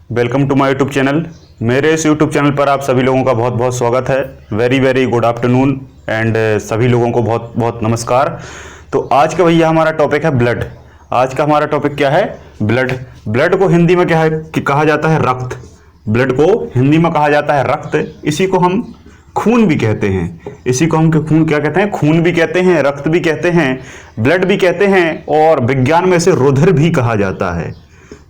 Welcome to my YouTube channel. मेरे इस YouTube channel पर आप सभी लोगों का बहुत बहुत स्वागत है। Very very good afternoon and सभी लोगों को बहुत बहुत नमस्कार। तो आज का भैया हमारा टॉपिक है ब्लड। आज का हमारा टॉपिक क्या है? ब्लड। ब्लड को हिंदी में क्या है कि कहा जाता है रक्त। ब्लड को हिंदी में कहा जाता है रक्त। इसी को हम खून भी कहते हैं। इसी को हम खून क्या कहते हैं? खून भी कहते हैं, रक्त भी कहते हैं, ब्लड भी कहते हैं और विज्ञान में इसे रुधिर भी कहा जाता है।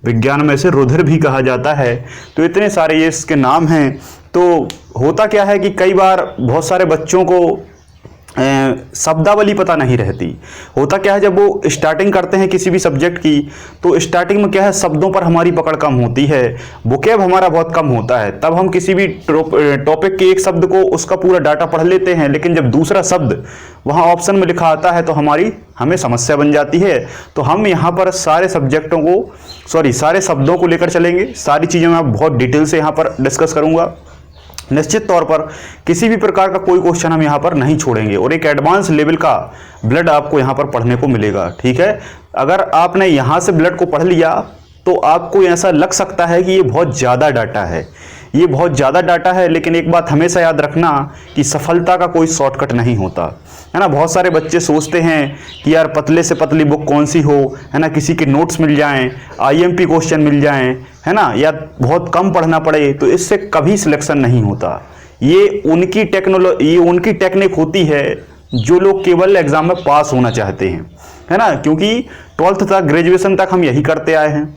विज्ञान में इसे रुधिर भी कहा जाता है। तो इतने सारे ये इसके नाम हैं। तो होता क्या है कि कई बार बहुत सारे बच्चों को शब्दावली पता नहीं रहती। होता क्या है, जब वो स्टार्टिंग करते हैं किसी भी सब्जेक्ट की तो स्टार्टिंग में क्या है, शब्दों पर हमारी पकड़ कम होती है, वोकैब हमारा बहुत कम होता है। तब हम किसी भी टॉपिक के एक शब्द को उसका पूरा डाटा पढ़ लेते हैं, लेकिन जब दूसरा शब्द वहाँ ऑप्शन में लिखा आता है तो हमें समस्या बन जाती है। तो हम यहाँ पर सारे शब्दों को लेकर चलेंगे। सारी चीज़ें मैं बहुत डिटेल से यहाँ पर डिस्कस करूँगा। निश्चित तौर पर किसी भी प्रकार का कोई क्वेश्चन हम यहाँ पर नहीं छोड़ेंगे और एक एडवांस लेवल का ब्लड आपको यहाँ पर पढ़ने को मिलेगा। ठीक है, अगर आपने यहाँ से ब्लड को पढ़ लिया तो आपको ऐसा लग सकता है कि ये बहुत ज़्यादा डाटा है, ये बहुत ज़्यादा डाटा है। लेकिन एक बात हमेशा याद रखना कि सफलता का कोई शॉर्टकट नहीं होता है ना। बहुत सारे बच्चे सोचते हैं कि यार पतले से पतली बुक कौन सी हो, है ना, किसी के नोट्स मिल जाएं, आईएमपी क्वेश्चन मिल जाएं, है ना, या बहुत कम पढ़ना पड़े, तो इससे कभी सिलेक्शन नहीं होता। ये उनकी टेक्निक होती है जो लोग केवल एग्जाम में पास होना चाहते हैं, है ना। क्योंकि 12th तक, ग्रेजुएशन तक हम यही करते आए हैं।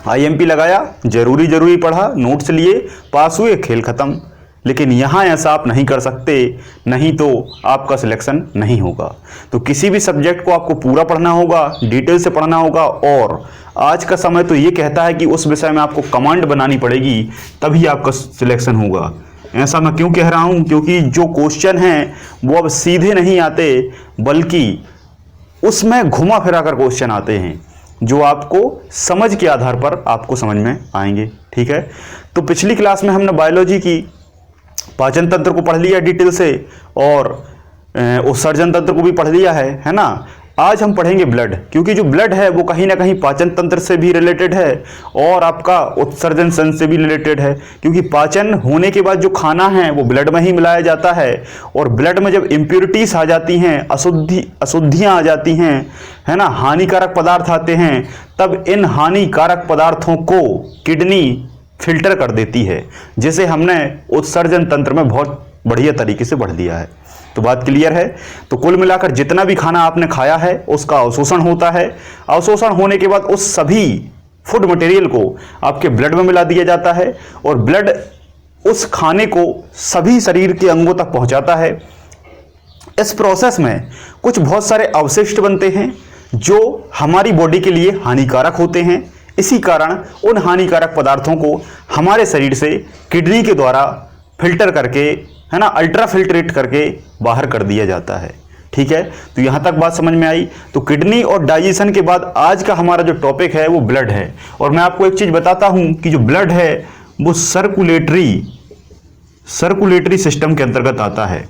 आईएमपी लगाया, जरूरी पढ़ा, नोट्स लिए, पास हुए, खेल खत्म। लेकिन यहाँ ऐसा आप नहीं कर सकते, नहीं तो आपका सिलेक्शन नहीं होगा। तो किसी भी सब्जेक्ट को आपको पूरा पढ़ना होगा, डिटेल से पढ़ना होगा। और आज का समय तो ये कहता है कि उस विषय में आपको कमांड बनानी पड़ेगी, तभी आपका सिलेक्शन होगा। ऐसा मैं क्यों कह रहा हूँ? क्योंकि जो क्वेश्चन हैं वो अब सीधे नहीं आते, बल्कि उसमें घुमा फिरा कर क्वेश्चन आते हैं जो आपको समझ के आधार पर आपको समझ में आएंगे। ठीक है, तो पिछली क्लास में हमने बायोलॉजी की पाचन तंत्र को पढ़ लिया डिटेल से और उत्सर्जन तंत्र को भी पढ़ लिया है ना। आज हम पढ़ेंगे ब्लड, क्योंकि जो ब्लड है वो कहीं ना कहीं पाचन तंत्र से भी रिलेटेड है और आपका उत्सर्जन तंत्र से भी रिलेटेड है। क्योंकि पाचन होने के बाद जो खाना है वो ब्लड में ही मिलाया जाता है और ब्लड में जब इम्प्योरिटीज आ जाती हैं, अशुद्धियाँ आ जाती हैं, है ना, हानिकारक पदार्थ आते हैं, तब इन हानिकारक पदार्थों को किडनी फिल्टर कर देती है, जिसे हमने उत्सर्जन तंत्र में बहुत बढ़िया तरीके से पढ़ लिया है। तो बात क्लियर है। तो कुल मिलाकर जितना भी खाना आपने खाया है उसका अवशोषण होता है। अवशोषण होने के बाद उस सभी फूड मटेरियल को आपके ब्लड में मिला दिया जाता है और ब्लड उस खाने को सभी शरीर के अंगों तक पहुंचाता है। इस प्रोसेस में कुछ बहुत सारे अवशिष्ट बनते हैं जो हमारी बॉडी के लिए हानिकारक होते हैं। इसी कारण उन हानिकारक पदार्थों को हमारे शरीर से किडनी के द्वारा फिल्टर करके, है ना, अल्ट्रा फिल्ट्रेट करके बाहर कर दिया जाता है। ठीक है, तो यहां तक बात समझ में आई। तो किडनी और डाइजेशन के बाद आज का हमारा जो टॉपिक है वो ब्लड है। और मैं आपको एक चीज बताता हूं कि जो ब्लड है वो सर्कुलेटरी सिस्टम के अंतर्गत आता है।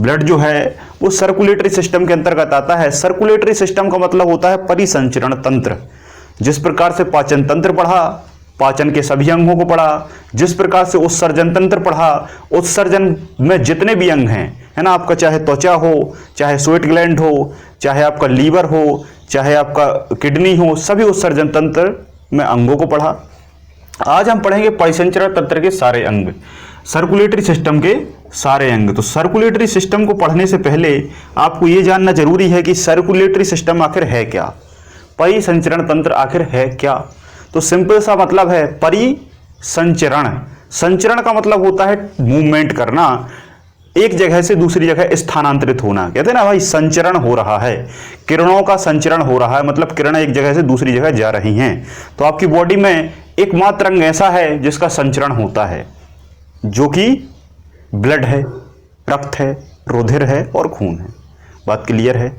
ब्लड जो है वो सर्कुलेटरी सिस्टम के अंतर्गत आता है। सर्कुलेटरी सिस्टम का मतलब होता है परिसंचरण तंत्र। जिस प्रकार से पाचन तंत्र पढ़ा, पाचन के सभी अंगों को पढ़ा, जिस प्रकार से उत्सर्जन तंत्र पढ़ा, उत्सर्जन में जितने भी अंग हैं, है ना, आपका चाहे त्वचा हो, चाहे स्वेट ग्लैंड हो, चाहे आपका लीवर हो, चाहे आपका किडनी हो, सभी उत्सर्जन तंत्र में अंगों को पढ़ा। आज हम पढ़ेंगे परिसंचरण तंत्र के सारे अंग, सर्कुलेटरी सिस्टम के सारे अंग। तो सर्कुलेटरी सिस्टम को पढ़ने से पहले आपको यह जानना जरूरी है कि सर्कुलेटरी सिस्टम आखिर है क्या, परिसंचरण तंत्र आखिर है क्या। तो सिंपल सा मतलब है परिसंचरण। संचरण का मतलब होता है मूवमेंट करना, एक जगह से दूसरी जगह स्थानांतरित होना। कहते हैं ना भाई, संचरण हो रहा है, किरणों का संचरण हो रहा है, मतलब किरणें एक जगह से दूसरी जगह जा रही हैं। तो आपकी बॉडी में एकमात्र अंग ऐसा है जिसका संचरण होता है, जो कि ब्लड है, रक्त है, रुधिर है और खून है। बात क्लियर है।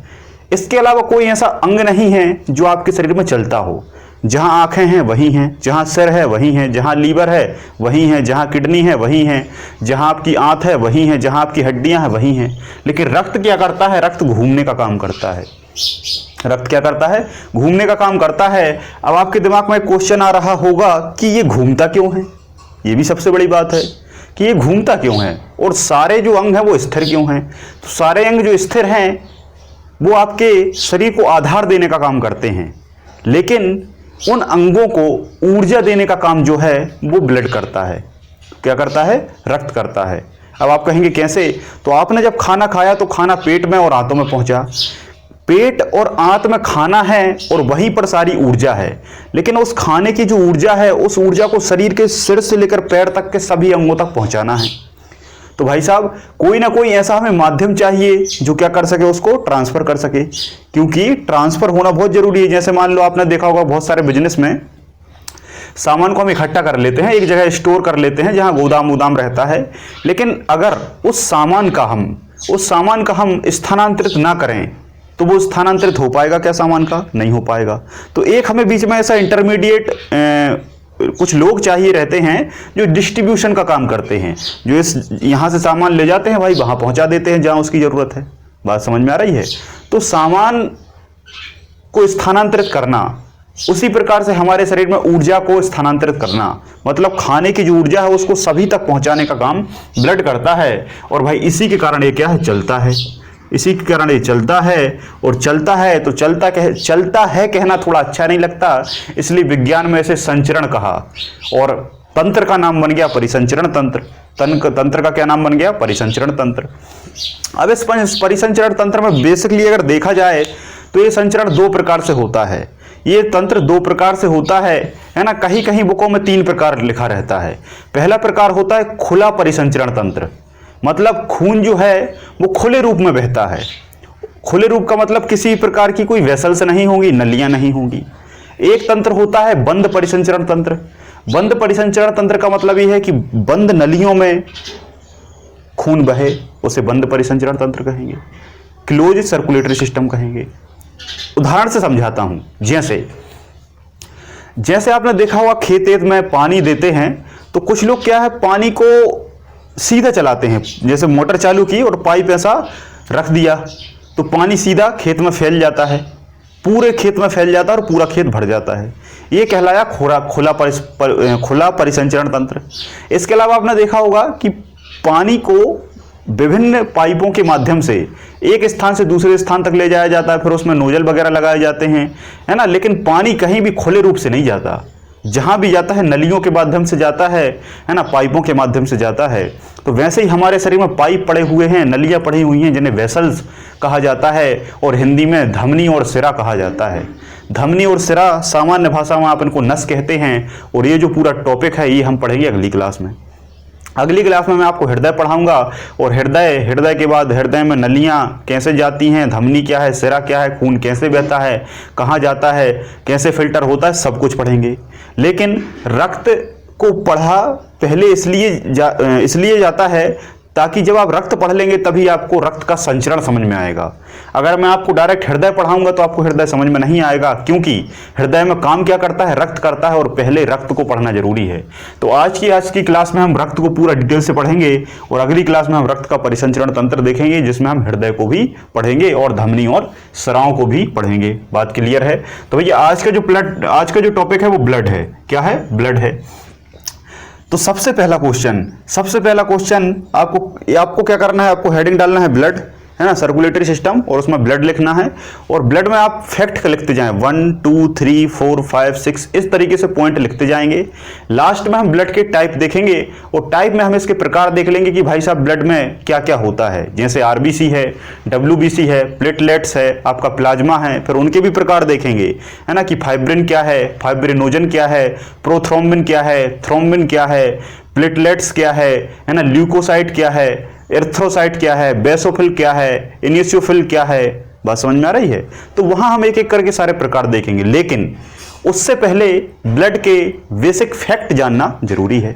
इसके अलावा कोई ऐसा अंग नहीं है जो आपके शरीर में चलता हो। जहां आंखें हैं वही हैं, जहां सिर है वही हैं, जहां लीवर है वही हैं, जहां किडनी है वही हैं, जहां आपकी आंत है वही हैं, जहां आपकी हड्डियां हैं वही हैं। लेकिन रक्त क्या करता है? रक्त घूमने का काम करता है। रक्त क्या करता है? घूमने का काम करता है। अब आपके दिमाग में क्वेश्चन आ रहा होगा कि ये घूमता क्यों है? ये भी सबसे बड़ी बात है कि ये घूमता क्यों है, और सारे जो अंग हैं वो स्थिर क्यों हैं? तो सारे अंग जो स्थिर हैं वो आपके शरीर को आधार देने का काम करते हैं, लेकिन उन अंगों को ऊर्जा देने का काम जो है वो ब्लड करता है। क्या करता है? रक्त करता है। अब आप कहेंगे कैसे? तो आपने जब खाना खाया तो खाना पेट में और आंतों में पहुंचा। पेट और आंत में खाना है और वहीं पर सारी ऊर्जा है, लेकिन उस खाने की जो ऊर्जा है उस ऊर्जा को शरीर के सिर से लेकर पैर तक के सभी अंगों तक पहुंचाना है। तो भाई साहब कोई ना कोई ऐसा हमें माध्यम चाहिए जो क्या कर सके, उसको ट्रांसफर कर सके, क्योंकि ट्रांसफर होना बहुत जरूरी है। जैसे मान लो आपने देखा होगा बहुत सारे बिजनेस में सामान को हम इकट्ठा कर लेते हैं, एक जगह स्टोर कर लेते हैं जहां गोदाम रहता है, लेकिन अगर उस सामान का हम स्थानांतरित ना करें तो वो स्थानांतरित हो पाएगा क्या? सामान का नहीं हो पाएगा। तो एक हमें बीच में ऐसा इंटरमीडिएट कुछ लोग चाहिए रहते हैं जो डिस्ट्रीब्यूशन का काम करते हैं, जो इस यहाँ से सामान ले जाते हैं भाई वहाँ पहुँचा देते हैं जहाँ उसकी ज़रूरत है। बात समझ में आ रही है? तो सामान को स्थानांतरित करना, उसी प्रकार से हमारे शरीर में ऊर्जा को स्थानांतरित करना, मतलब खाने की जो ऊर्जा है उसको सभी तक पहुँचाने का काम ब्लड करता है। और भाई इसी के कारण ये क्या है? चलता है। इसी के कारण ये चलता है, और चलता है तो चलता है कहना थोड़ा अच्छा नहीं लगता, इसलिए विज्ञान में इसे संचरण कहा, और तंत्र का नाम बन गया परिसंचरण तंत्र। तंत्र का क्या नाम बन गया? परिसंचरण तंत्र। अब इस परिसंचरण तंत्र में बेसिकली अगर देखा जाए तो ये संचरण दो प्रकार से होता है। ये तंत्र दो प्रकार से होता है ना। कहीं कहीं बुकों में 3 प्रकार लिखा रहता है। पहला प्रकार होता है खुला परिसंचरण तंत्र, मतलब खून जो है वो खुले रूप में बहता है। खुले रूप का मतलब किसी प्रकार की कोई वेसल्स नहीं होंगी, नलियां नहीं होंगी। एक तंत्र होता है बंद परिसंचरण तंत्र। बंद परिसंचरण तंत्र का मतलब यह है कि बंद नलियों में खून बहे, उसे बंद परिसंचरण तंत्र कहेंगे, क्लोज सर्कुलेटरी सिस्टम कहेंगे। उदाहरण से समझाता हूं। जैसे आपने देखा होगा खेत में पानी देते हैं तो कुछ लोग क्या है, पानी को सीधा चलाते हैं, जैसे मोटर चालू की और पाइप ऐसा रख दिया तो पानी सीधा खेत में फैल जाता है, पूरे खेत में फैल जाता है और पूरा खेत भर जाता है। ये कहलाया खुला परिसंचरण तंत्र। इसके अलावा आपने देखा होगा कि पानी को विभिन्न पाइपों के माध्यम से एक स्थान से दूसरे स्थान तक ले जाया जाता है, फिर उसमें नोजल वगैरह लगाए जाते हैं, है ना। लेकिन पानी कहीं भी खुले रूप से नहीं जाता, जहां भी जाता है नलियों के माध्यम से जाता है ना, पाइपों के माध्यम से जाता है। तो वैसे ही हमारे शरीर में पाइप पड़े हुए हैं, नलियां पड़ी हुई हैं, जिन्हें वेसल्स कहा जाता है, और हिंदी में धमनी और सिरा कहा जाता है। धमनी और सिरा सामान्य भाषा में आप इनको नस कहते हैं। और ये जो पूरा टॉपिक है ये हम पढ़ेंगे अगली क्लास में। अगली क्लास में मैं आपको हृदय पढ़ाऊंगा, और हृदय के बाद हृदय में नलियां कैसे जाती हैं, धमनी क्या है, सिरा क्या है, खून कैसे बहता है, कहाँ जाता है, कैसे फिल्टर होता है, सब कुछ पढ़ेंगे। लेकिन रक्त को पढ़ा पहले इसलिए जाता है ताकि जब आप रक्त पढ़ लेंगे तभी आपको रक्त का संचरण समझ में आएगा। अगर मैं आपको डायरेक्ट हृदय पढ़ाऊंगा तो आपको हृदय समझ में नहीं आएगा, क्योंकि हृदय में काम क्या करता है? रक्त करता है, और पहले रक्त को पढ़ना जरूरी है। तो आज की क्लास में हम रक्त को पूरा डिटेल से पढ़ेंगे, और अगली क्लास में हम रक्त का परिसंचरण तंत्र देखेंगे, जिसमें हम हृदय को भी पढ़ेंगे और धमनी और सिराओं को भी पढ़ेंगे। बात क्लियर है? तो भैया आज का जो टॉपिक है वो ब्लड है। क्या है? ब्लड है। तो सबसे पहला क्वेश्चन आपको क्या करना है? आपको हेडिंग डालना है ब्लड, है ना, सर्कुलेटरी सिस्टम, और उसमें ब्लड लिखना है। और ब्लड में आप फैक्ट लिखते जाएं, 1 2 3 4 5 6 इस तरीके से पॉइंट लिखते जाएंगे। लास्ट में हम ब्लड के टाइप देखेंगे, और टाइप में हम इसके प्रकार देख लेंगे कि भाई साहब ब्लड में क्या क्या होता है। जैसे आरबीसी है, डब्ल्यूबीसी है, प्लेटलेट्स है, आपका प्लाज्मा है, फिर उनके भी प्रकार देखेंगे, है ना, कि फाइब्रिन क्या है, फाइब्रिनोजन क्या है, प्रोथ्रोम्बिन क्या है, थ्रोम्बिन क्या है, प्लेटलेट्स क्या है ना, ल्यूकोसाइट क्या है, एर्थ्रोसाइट क्या है, बेसोफिल क्या है, इनिसियोफिल क्या है। बात समझ में आ रही है? तो वहां हम एक एक करके सारे प्रकार देखेंगे, लेकिन उससे पहले ब्लड के बेसिक फैक्ट जानना जरूरी है।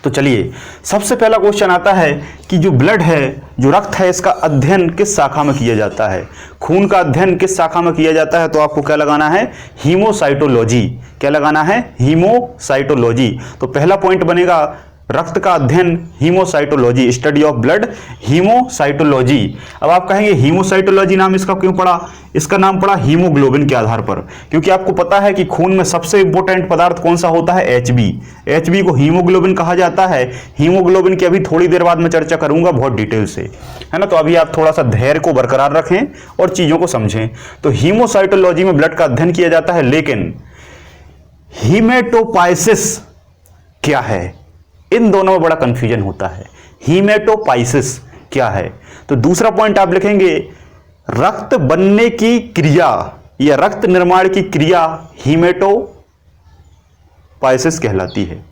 तो चलिए, सबसे पहला क्वेश्चन आता है कि जो ब्लड है, जो रक्त है, इसका अध्ययन किस शाखा में किया जाता है? खून का अध्ययन किस शाखा में किया जाता है? तो आपको क्या लगाना है? हीमोसाइटोलॉजी। क्या लगाना है? हीमोसाइटोलॉजी। तो पहला पॉइंट बनेगा रक्त का अध्ययन हीमोसाइटोलॉजी, स्टडी ऑफ ब्लड हीमोसाइटोलॉजी। अब आप कहेंगे हीमोसाइटोलॉजी नाम इसका क्यों पड़ा? इसका नाम पड़ा हीमोग्लोबिन के आधार पर, क्योंकि आपको पता है कि खून में सबसे इंपॉर्टेंट पदार्थ कौन सा होता है? एचबी। एचबी को हीमोग्लोबिन कहा जाता है। हीमोग्लोबिन की अभी थोड़ी देर बाद मैं चर्चा करूंगा बहुत डिटेल से, है ना। तो अभी आप थोड़ा सा धैर्य को बरकरार रखें और चीजों को समझें। तो हीमोसाइटोलॉजी में ब्लड का अध्ययन किया जाता है, लेकिन हीमेटोपाइसिस क्या है? इन दोनों में बड़ा कंफ्यूजन होता है। हीमेटोपाइसिस क्या है? तो दूसरा पॉइंट आप लिखेंगे, रक्त बनने की क्रिया या रक्त निर्माण की क्रिया हीमेटोपाइसिस कहलाती है।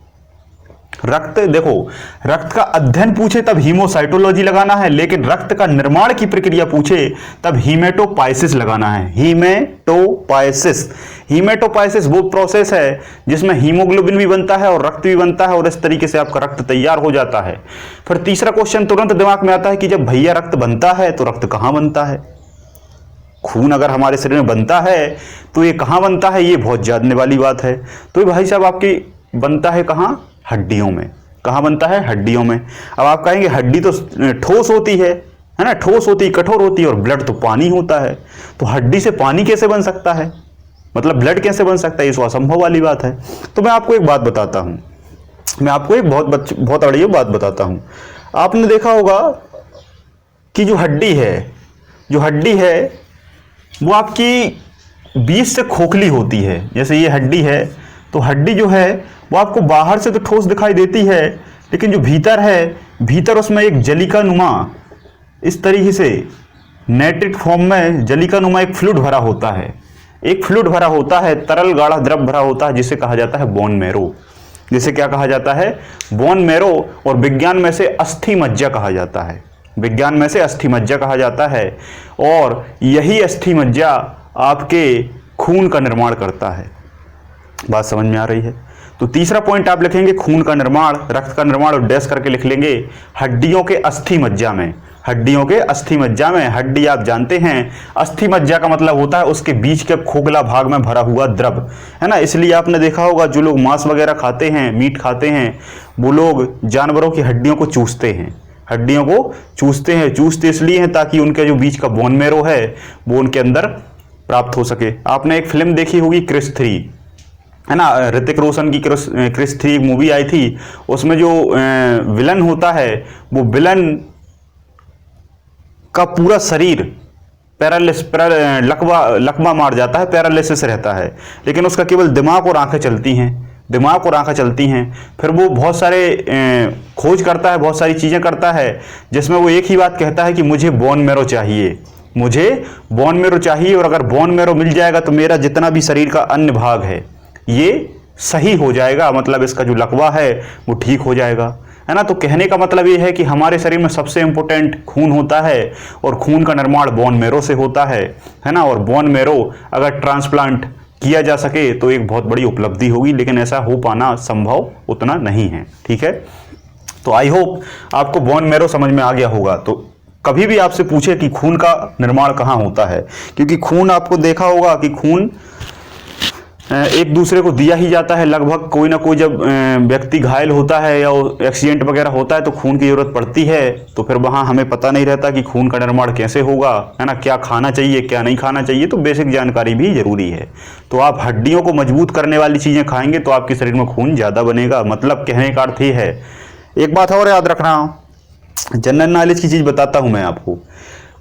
रक्त, देखो, रक्त का अध्ययन पूछे तब हीमोसाइटोलॉजी लगाना है, लेकिन रक्त का निर्माण की प्रक्रिया पूछे तब हीमेटोपाइसिस लगाना है। हीमेटोपाइसिस, हीमेटोपाइसिस वो प्रोसेस है जिसमें हीमोग्लोबिन भी बनता है और रक्त भी बनता है, और इस तरीके से आपका रक्त तैयार हो जाता है। फिर तीसरा क्वेश्चन तुरंत दिमाग में आता है कि जब भैया रक्त बनता है तो रक्त कहां बनता है? खून अगर हमारे शरीर में बनता है तो ये कहां बनता है? ये बहुत जानने वाली बात है। तो भाई साहब आपकी बनता है कहां? हड्डियों में। कहां बनता है? हड्डियों में। अब आप कहेंगे हड्डी तो ठोस होती है ना, ठोस होती, कठोर होती है, और ब्लड तो पानी होता है, तो हड्डी से पानी कैसे बन सकता है? मतलब ब्लड कैसे बन सकता है? ये तो असंभव वाली बात है। तो मैं आपको एक बात बताता हूं, मैं आपको एक बहुत बड़ी बात बताता हूं। आपने देखा होगा कि जो हड्डी है वो आपकी बीच से खोखली होती है। जैसे ये हड्डी है, तो हड्डी जो है वो आपको बाहर से तो ठोस दिखाई देती है, लेकिन जो भीतर है, भीतर उसमें एक जलिका नुमा, इस तरीके से नेट्रिक फॉर्म में जलिका नुमा एक फ्लूइड भरा होता है। एक फ्लूइड भरा होता है, तरल गाढ़ा द्रव भरा होता है, जिसे कहा जाता है बोन मैरो। जिसे क्या कहा जाता है? Bone marrow. और विज्ञान में से अस्थि मज्जा कहा जाता है। विज्ञान में से अस्थि मज्जा कहा जाता है, और यही अस्थि मज्जा आपके खून का निर्माण करता है। बात समझ में आ रही है? तो तीसरा पॉइंट आप लिखेंगे खून का निर्माण, रक्त का निर्माण, और डैश करके लिख लेंगे हड्डियों के अस्थि मज्जा में। हड्डियों के अस्थि मज्जा में। हड्डी आप जानते हैं, अस्थि मज्जा का मतलब होता है उसके बीच के खोखला भाग में भरा हुआ द्रव, है ना। इसलिए आपने देखा होगा जो लोग मांस वगैरह खाते हैं, मीट खाते हैं, वो लोग जानवरों की हड्डियों को चूसते हैं। हड्डियों को चूसते हैं। चूसते इसलिए हैं ताकि उनके जो बीच का बोन मैरो है वो उनके अंदर प्राप्त हो सके। आपने एक फिल्म देखी होगी क्रिस 3, है ना, ऋतिक रोशन की क्रिस 3 मूवी आई थी। उसमें जो विलन होता है, वो विलन का पूरा शरीर लकवा मार जाता है, पैरालिसिस रहता है, लेकिन उसका केवल दिमाग और आंखें चलती हैं। दिमाग और आंखें चलती हैं। फिर वो बहुत सारे खोज करता है, बहुत सारी चीज़ें करता है, जिसमें वो एक ही बात कहता है कि मुझे बोन मैरो चाहिए, मुझे बोन मैरो चाहिए, और अगर बोन मैरो मिल जाएगा तो मेरा जितना भी शरीर का अन्य भाग है ये सही हो जाएगा, मतलब इसका जो लकवा है वो ठीक हो जाएगा, है ना। तो कहने का मतलब ये है कि हमारे शरीर में सबसे इंपॉर्टेंट खून होता है, और खून का निर्माण बोन मैरो से होता है ना। और बोन मैरो अगर ट्रांसप्लांट किया जा सके तो एक बहुत बड़ी उपलब्धि होगी, लेकिन ऐसा हो पाना संभव उतना नहीं है, ठीक है। तो आई होप आपको बोन मैरो समझ में आ गया होगा। तो कभी भी आपसे पूछे कि खून का निर्माण कहाँ होता है, क्योंकि खून आपको देखा होगा कि खून एक दूसरे को दिया ही जाता है लगभग। कोई ना कोई जब व्यक्ति घायल होता है या एक्सीडेंट वगैरह होता है तो खून की जरूरत पड़ती है, तो फिर वहाँ हमें पता नहीं रहता कि खून का निर्माण कैसे होगा, है ना, क्या खाना चाहिए क्या नहीं खाना चाहिए। तो बेसिक जानकारी भी जरूरी है। तो आप हड्डियों को मजबूत करने वाली चीज़ें खाएंगे तो आपके शरीर में खून ज़्यादा बनेगा, मतलब कहने का अर्थ ये है। एक बात और याद रखना, जनरल नॉलेज की चीज़ बताता हूँ मैं आपको।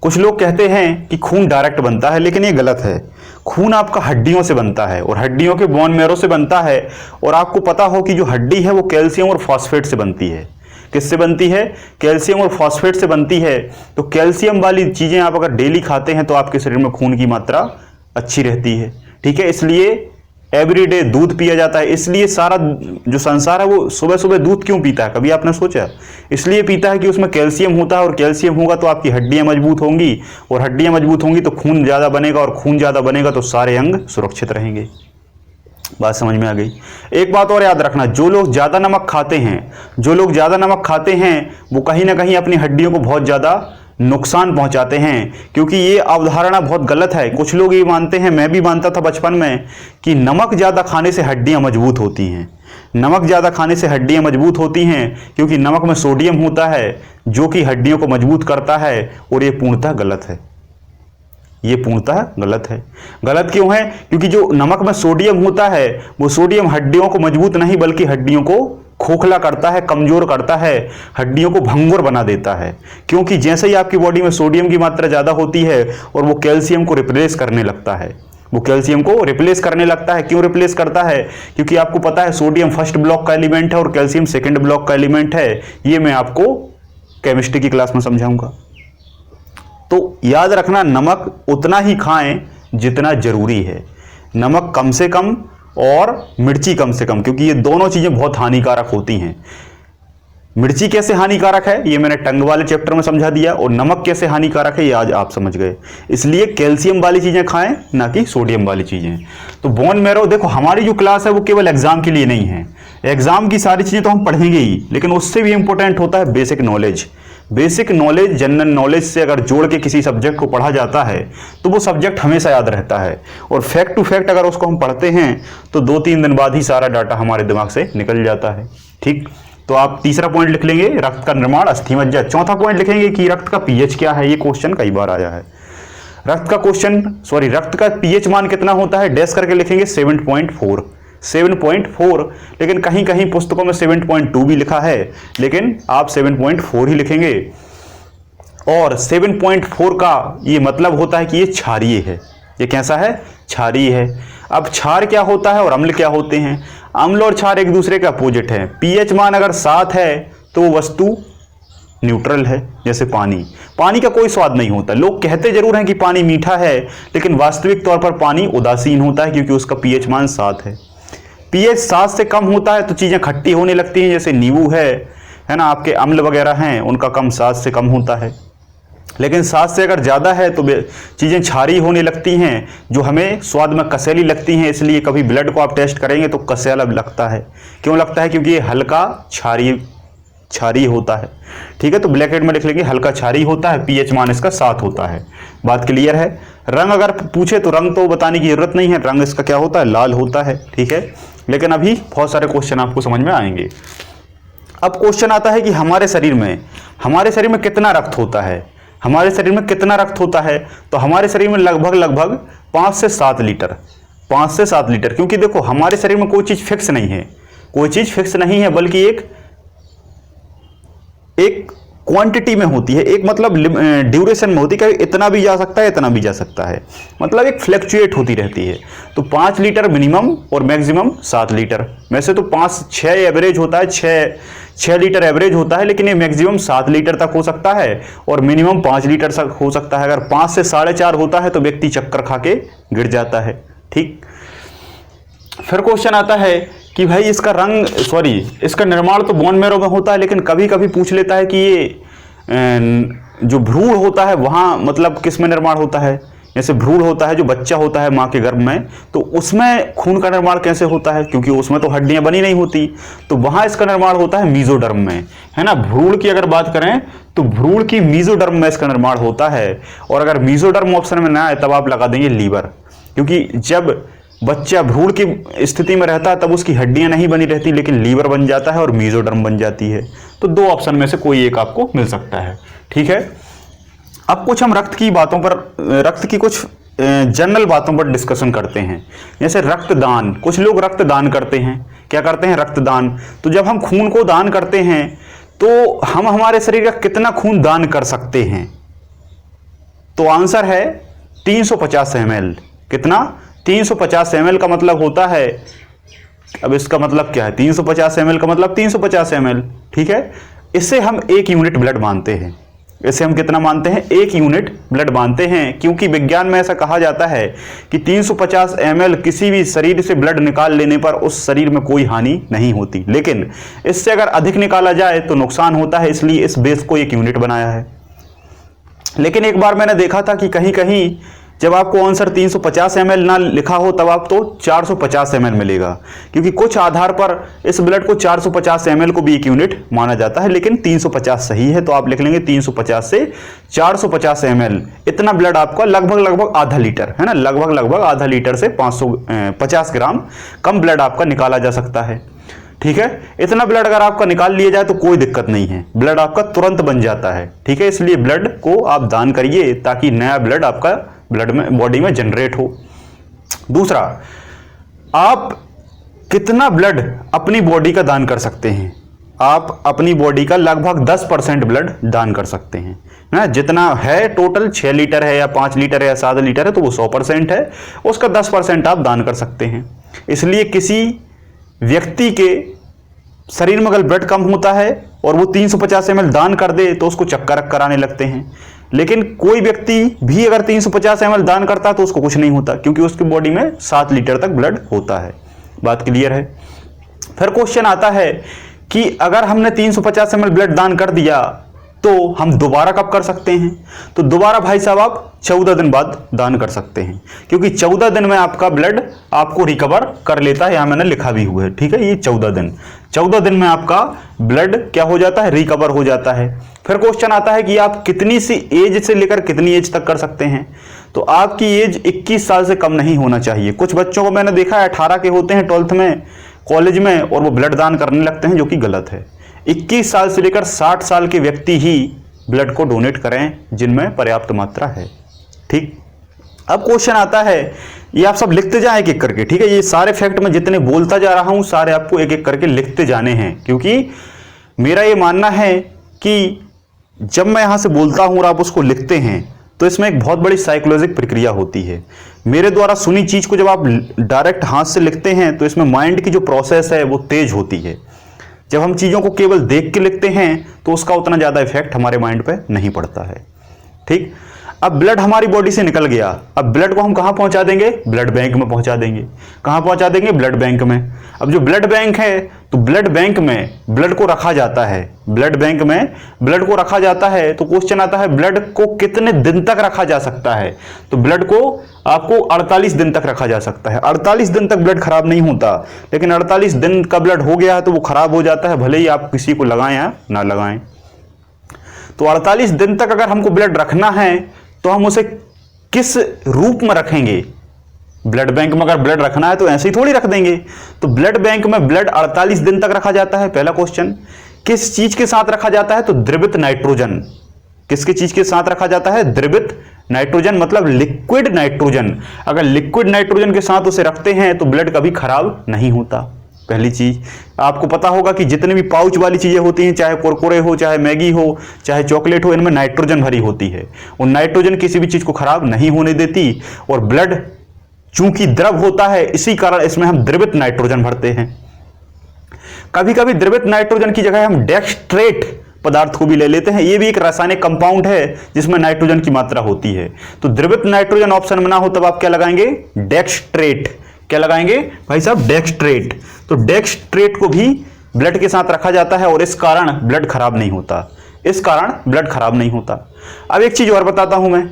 कुछ लोग कहते हैं कि खून डायरेक्ट बनता है, लेकिन ये गलत है। खून आपका हड्डियों से बनता है, और हड्डियों के बोन मैरो से बनता है। और आपको पता हो कि जो हड्डी है वो कैल्शियम और फॉस्फेट से बनती है। किससे बनती है? कैल्शियम और फॉस्फेट से बनती है। तो कैल्शियम वाली चीज़ें आप अगर डेली खाते हैं तो आपके शरीर में खून की मात्रा अच्छी रहती है, ठीक है। इसलिए एवरीडे दूध पिया जाता है। इसलिए सारा जो संसार है वो सुबह सुबह दूध क्यों पीता है, कभी आपने सोचा? इसलिए पीता है कि उसमें कैल्शियम होता है, और कैल्शियम होगा तो आपकी हड्डियां मजबूत होंगी, और हड्डियां मजबूत होंगी तो खून ज़्यादा बनेगा, और खून ज़्यादा बनेगा तो सारे अंग सुरक्षित रहेंगे। बात समझ में आ गई? एक बात और याद रखना, जो लोग ज़्यादा नमक खाते हैं वो कहीं ना कहीं अपनी हड्डियों को बहुत ज़्यादा नुकसान पहुंचाते हैं, क्योंकि ये अवधारणा बहुत गलत है। कुछ लोग ये मानते हैं, मैं भी मानता था बचपन में, कि नमक ज़्यादा खाने से हड्डियां मजबूत होती हैं। नमक ज़्यादा खाने से हड्डियां मजबूत होती हैं क्योंकि नमक में सोडियम होता है जो कि हड्डियों को मजबूत करता है, और ये पूर्णतः गलत है। ये पूर्णतः गलत है। गलत क्यों है? क्योंकि जो नमक में सोडियम होता है वो सोडियम हड्डियों को मजबूत नहीं बल्कि हड्डियों को खोखला करता है, कमजोर करता है, हड्डियों को भंगुर बना देता है। क्योंकि जैसे ही आपकी बॉडी में सोडियम की मात्रा ज़्यादा होती है और वो कैल्शियम को रिप्लेस करने लगता है, वो कैल्शियम को रिप्लेस करने लगता है। क्यों रिप्लेस करता है? क्योंकि आपको पता है सोडियम फर्स्ट ब्लॉक का एलिमेंट है और कैल्शियम सेकंड ब्लॉक का एलिमेंट है। ये मैं आपको केमिस्ट्री की क्लास में समझाऊंगा। तो याद रखना, नमक उतना ही खाएं जितना जरूरी है, नमक कम से कम और मिर्ची कम से कम, क्योंकि ये दोनों चीजें बहुत हानिकारक होती हैं। मिर्ची कैसे हानिकारक है ये मैंने टंग वाले चैप्टर में समझा दिया, और नमक कैसे हानिकारक है ये आज आप समझ गए। इसलिए कैल्शियम वाली चीजें खाएं, ना कि सोडियम वाली चीजें। तो बोन मैरो, देखो हमारी जो क्लास है वो केवल एग्जाम के लिए नहीं है। एग्जाम की सारी चीजें तो हम पढ़ेंगे ही, लेकिन उससे भी इंपॉर्टेंट होता है basic knowledge. Basic knowledge general knowledge से अगर जोड़ के किसी सब्जेक्ट को पढ़ा जाता है तो वो सब्जेक्ट हमेशा याद रहता है। और फैक्ट टू फैक्ट अगर उसको हम पढ़ते हैं तो 2-3 दिन बाद ही सारा डाटा हमारे दिमाग से निकल जाता है। ठीक, तो आप तीसरा पॉइंट लिख लेंगे, रक्त का निर्माण अस्थिमज्जा। चौथा पॉइंट लिखेंगे कि रक्त का पीएच क्या है। ये क्वेश्चन कई बार आया है। रक्त का पीएच मान कितना होता है, डैश करके लिखेंगे 7.4। 7.4, लेकिन कहीं कहीं पुस्तकों में 7.2 भी लिखा है, लेकिन आप 7.4 ही लिखेंगे। और 7.4 का ये मतलब होता है कि ये क्षारीय है। ये कैसा है? क्षारीय है। अब क्षार क्या होता है और अम्ल क्या होते हैं? अम्ल और क्षार एक दूसरे के अपोजिट है। पीएच मान अगर 7 है तो वो वस्तु न्यूट्रल है। जैसे पानी का कोई स्वाद नहीं होता। लोग कहते जरूर हैं कि पानी मीठा है, लेकिन वास्तविक तौर पर पानी उदासीन होता है क्योंकि उसका पीएच मान 7 है। पीएच 7 से कम होता है तो चीज़ें खट्टी होने लगती हैं, जैसे नींबू है ना, आपके अम्ल वगैरह हैं, उनका कम 7 से कम होता है। लेकिन 7 से अगर ज़्यादा है तो चीज़ें क्षारीय होने लगती हैं, जो हमें स्वाद में कसेली लगती हैं। इसलिए कभी ब्लड को आप टेस्ट करेंगे तो कसेला लगता है। क्यों लगता है? क्योंकि ये हल्का क्षारीय होता है। ठीक है, तो ब्लैकेट में लिख लेंगे हल्का क्षारीय होता है, पीएच मान इसका 7 होता है। बात क्लियर है? रंग अगर पूछे तो रंग तो बताने की जरूरत नहीं है, रंग इसका क्या होता है? लाल होता है। ठीक है, लेकिन अभी बहुत सारे क्वेश्चन आपको समझ में आएंगे। अब क्वेश्चन आता है कि हमारे शरीर में कितना रक्त होता है। हमारे शरीर में कितना रक्त होता है? तो हमारे शरीर में लगभग 5 से 7 लीटर। 5 से 7 लीटर, क्योंकि देखो हमारे शरीर में कोई चीज़ फिक्स नहीं है। कोई चीज़ फिक्स नहीं है, बल्कि एक क्वांटिटी में होती है, एक मतलब ड्यूरेशन में होती है। कभी इतना भी जा सकता है, इतना भी जा सकता है, मतलब एक फ्लैक्चुएट होती रहती है। तो 5 लीटर मिनिमम और मैक्सिमम 7 लीटर। वैसे तो 5-6 एवरेज होता है, 6 लीटर एवरेज होता है, लेकिन ये मैक्सिमम 7 लीटर तक हो सकता है और मिनिमम 5 लीटर तक हो सकता है। अगर 5 से 4.5 होता है तो व्यक्ति चक्कर खा के गिर जाता है। ठीक, फिर क्वेश्चन आता है कि भाई इसका निर्माण तो बोन मैरो में होता है, लेकिन कभी कभी पूछ लेता है कि ये जो भ्रूण होता है वहाँ मतलब किस में निर्माण होता है। जैसे भ्रूण होता है, जो बच्चा होता है माँ के गर्भ में, तो उसमें खून का निर्माण कैसे होता है? क्योंकि उसमें तो हड्डियाँ बनी नहीं होती, तो वहाँ इसका निर्माण होता है मीजोडर्म में, है ना। भ्रूण की अगर बात करें तो भ्रूण की मीजोडर्म में इसका निर्माण होता है। और अगर मीजोडर्म ऑप्शन में ना आए तब आप लगा देंगे लीवर, क्योंकि जब बच्चा भ्रूण की स्थिति में रहता है तब उसकी हड्डियां नहीं बनी रहती, लेकिन लीवर बन जाता है और मीजोडर्म बन जाती है। तो 2 ऑप्शन में से कोई एक आपको मिल सकता है। ठीक है, अब कुछ हम रक्त की कुछ जनरल बातों पर डिस्कशन करते हैं। जैसे रक्तदान, कुछ लोग रक्तदान करते हैं। क्या करते हैं? रक्तदान। तो जब हम खून को दान करते हैं तो हम हमारे शरीर का कितना खून दान कर सकते हैं? तो आंसर है 350 ml। कितना? 350 ml का मतलब होता है, अब इसका मतलब क्या है? 350 ml का मतलब 350 ml। ठीक है, इससे हम 1 यूनिट ब्लड मानते हैं। इसे हम कितना मानते हैं? 1 यूनिट ब्लड मानते हैं, क्योंकि विज्ञान में ऐसा कहा जाता है कि 350 ml किसी भी शरीर से ब्लड निकाल लेने पर उस शरीर में कोई हानि नहीं होती, लेकिन इससे अगर अधिक निकाला जाए तो नुकसान होता है। इसलिए इस बेस को 1 यूनिट बनाया है। लेकिन एक बार मैंने देखा था कि कहीं कहीं जब आपको आंसर 350 ml ना लिखा हो तब आपको 450 ml मिलेगा, क्योंकि कुछ आधार पर इस ब्लड को 450 ml को भी एक यूनिट माना जाता है, लेकिन 350 सही है, तो आप लिख लेंगे 350 से 450 ml। इतना ब्लड आपका लगभग आधा लीटर है ना, लगभग आधा लीटर से 550 ग्राम कम ब्लड आपका निकाला जा सकता है। ठीक है, इतना ब्लड अगर आपका निकाल लिया जाए तो कोई दिक्कत नहीं है, ब्लड आपका तुरंत बन जाता है। ठीक है, इसलिए ब्लड को आप दान करिए ताकि नया ब्लड आपका ब्लड में बॉडी में जनरेट हो। दूसरा, आप कितना ब्लड अपनी बॉडी का दान कर सकते हैं? आप अपनी बॉडी का लगभग 10% ब्लड दान कर सकते हैं ना, जितना है टोटल 6 लीटर है या 5 लीटर है या 7 लीटर है तो वो 100% है, उसका 10% आप दान कर सकते हैं। इसलिए किसी व्यक्ति के शरीर में अगर ब्लड कम होता है और वो 350 ml दान कर दे तो उसको चक्कर वक्कर आने लगते हैं, लेकिन कोई व्यक्ति भी अगर 350 ml दान करता है तो उसको कुछ नहीं होता, क्योंकि उसकी बॉडी में 7 लीटर तक ब्लड होता है। बात क्लियर है? फिर क्वेश्चन आता है कि अगर हमने 350 ml ब्लड दान कर दिया तो हम दोबारा कब कर सकते हैं? तो दोबारा भाई साहब आप 14 दिन बाद दान कर सकते हैं, क्योंकि 14 दिन में आपका ब्लड आपको रिकवर कर लेता है, यहां मैंने लिखा भी हुआ है। ठीक है, ये 14 दिन में आपका ब्लड क्या हो जाता है? रिकवर हो जाता है। फिर क्वेश्चन आता है कि आप कितनी सी एज से लेकर कितनी एज तक कर सकते हैं? तो आपकी एज 21 साल से कम नहीं होना चाहिए। कुछ बच्चों को मैंने देखा है 18 के होते हैं 12th में, कॉलेज में, और वो ब्लड दान करने लगते हैं, जो कि गलत है। 21 साल से लेकर 60 साल के व्यक्ति ही ब्लड को डोनेट करें जिनमें पर्याप्त मात्रा है। ठीक, अब क्वेश्चन आता है, ये आप सब लिखते जाएं एक एक करके। ठीक है, ये सारे फैक्ट मैं जितने बोलता जा रहा हूं सारे आपको एक एक करके लिखते जाने हैं, क्योंकि मेरा ये मानना है कि जब मैं यहां से बोलता हूं और आप उसको लिखते हैं तो इसमें एक बहुत बड़ी साइकोलॉजिक प्रक्रिया होती है। मेरे द्वारा सुनी चीज को जब आप डायरेक्ट हाथ से लिखते हैं तो इसमें माइंड की जो प्रोसेस है वो तेज होती है। जब हम चीज़ों को केवल देख के लिखते हैं तो उसका उतना ज़्यादा इफेक्ट हमारे माइंड पे नहीं पड़ता है। ठीक, अब ब्लड हमारी बॉडी से निकल गया, अब ब्लड को हम कहाँ पहुँचा देंगे? ब्लड बैंक में पहुँचा देंगे। कहाँ पहुँचा देंगे? ब्लड बैंक में। अब जो ब्लड बैंक है तो ब्लड बैंक में ब्लड को रखा जाता है, ब्लड बैंक में ब्लड को रखा जाता है। तो क्वेश्चन आता है ब्लड को कितने दिन तक रखा जा सकता है? तो ब्लड को आपको 48 दिन तक रखा जा सकता है। 48 दिन तक ब्लड खराब नहीं होता, लेकिन 48 दिन का ब्लड हो गया है तो वो खराब हो जाता है, भले ही आप किसी को लगाएं या ना लगाएं। तो 48 दिन तक अगर हमको ब्लड रखना है तो हम उसे किस रूप में रखेंगे? ब्लड बैंक में अगर ब्लड रखना है तो ऐसे ही थोड़ी रख देंगे। तो ब्लड बैंक में ब्लड 48 दिन तक रखा जाता है। पहला क्वेश्चन, किस चीज के साथ रखा जाता है? तो द्रवित नाइट्रोजन। किसकी चीज के साथ रखा जाता है? द्रवित नाइट्रोजन, मतलब लिक्विड नाइट्रोजन। अगर लिक्विड नाइट्रोजन के साथ उसे रखते हैं तो ब्लड कभी खराब नहीं होता। पहली चीज आपको पता होगा कि जितनी भी पाउच वाली चीजें होती हैं, चाहे कुरकुरे हो, चाहे मैगी हो, चाहे चॉकलेट हो, इनमें नाइट्रोजन भरी होती है और नाइट्रोजन किसी भी चीज को खराब नहीं होने देती। और ब्लड चूंकि द्रव होता है इसी कारण इसमें हम द्रवित नाइट्रोजन भरते हैं। कभी कभी द्रवित नाइट्रोजन की जगह हम डेक्सट्रेट पदार्थ को भी ले लेते हैं। यह भी एक रासायनिक कंपाउंड है जिसमें नाइट्रोजन की मात्रा होती है। तो द्रवित नाइट्रोजन ऑप्शन में ना हो तब आप क्या लगाएंगे? डेक्सट्रेट। क्या लगाएंगे भाई साहब? डेक्सट्रेट। तो डेक्सट्रेट को भी ब्लड के साथ रखा जाता है और इस कारण ब्लड खराब नहीं होता, इस कारण ब्लड खराब नहीं होता। अब एक चीज और बताता हूं मैं,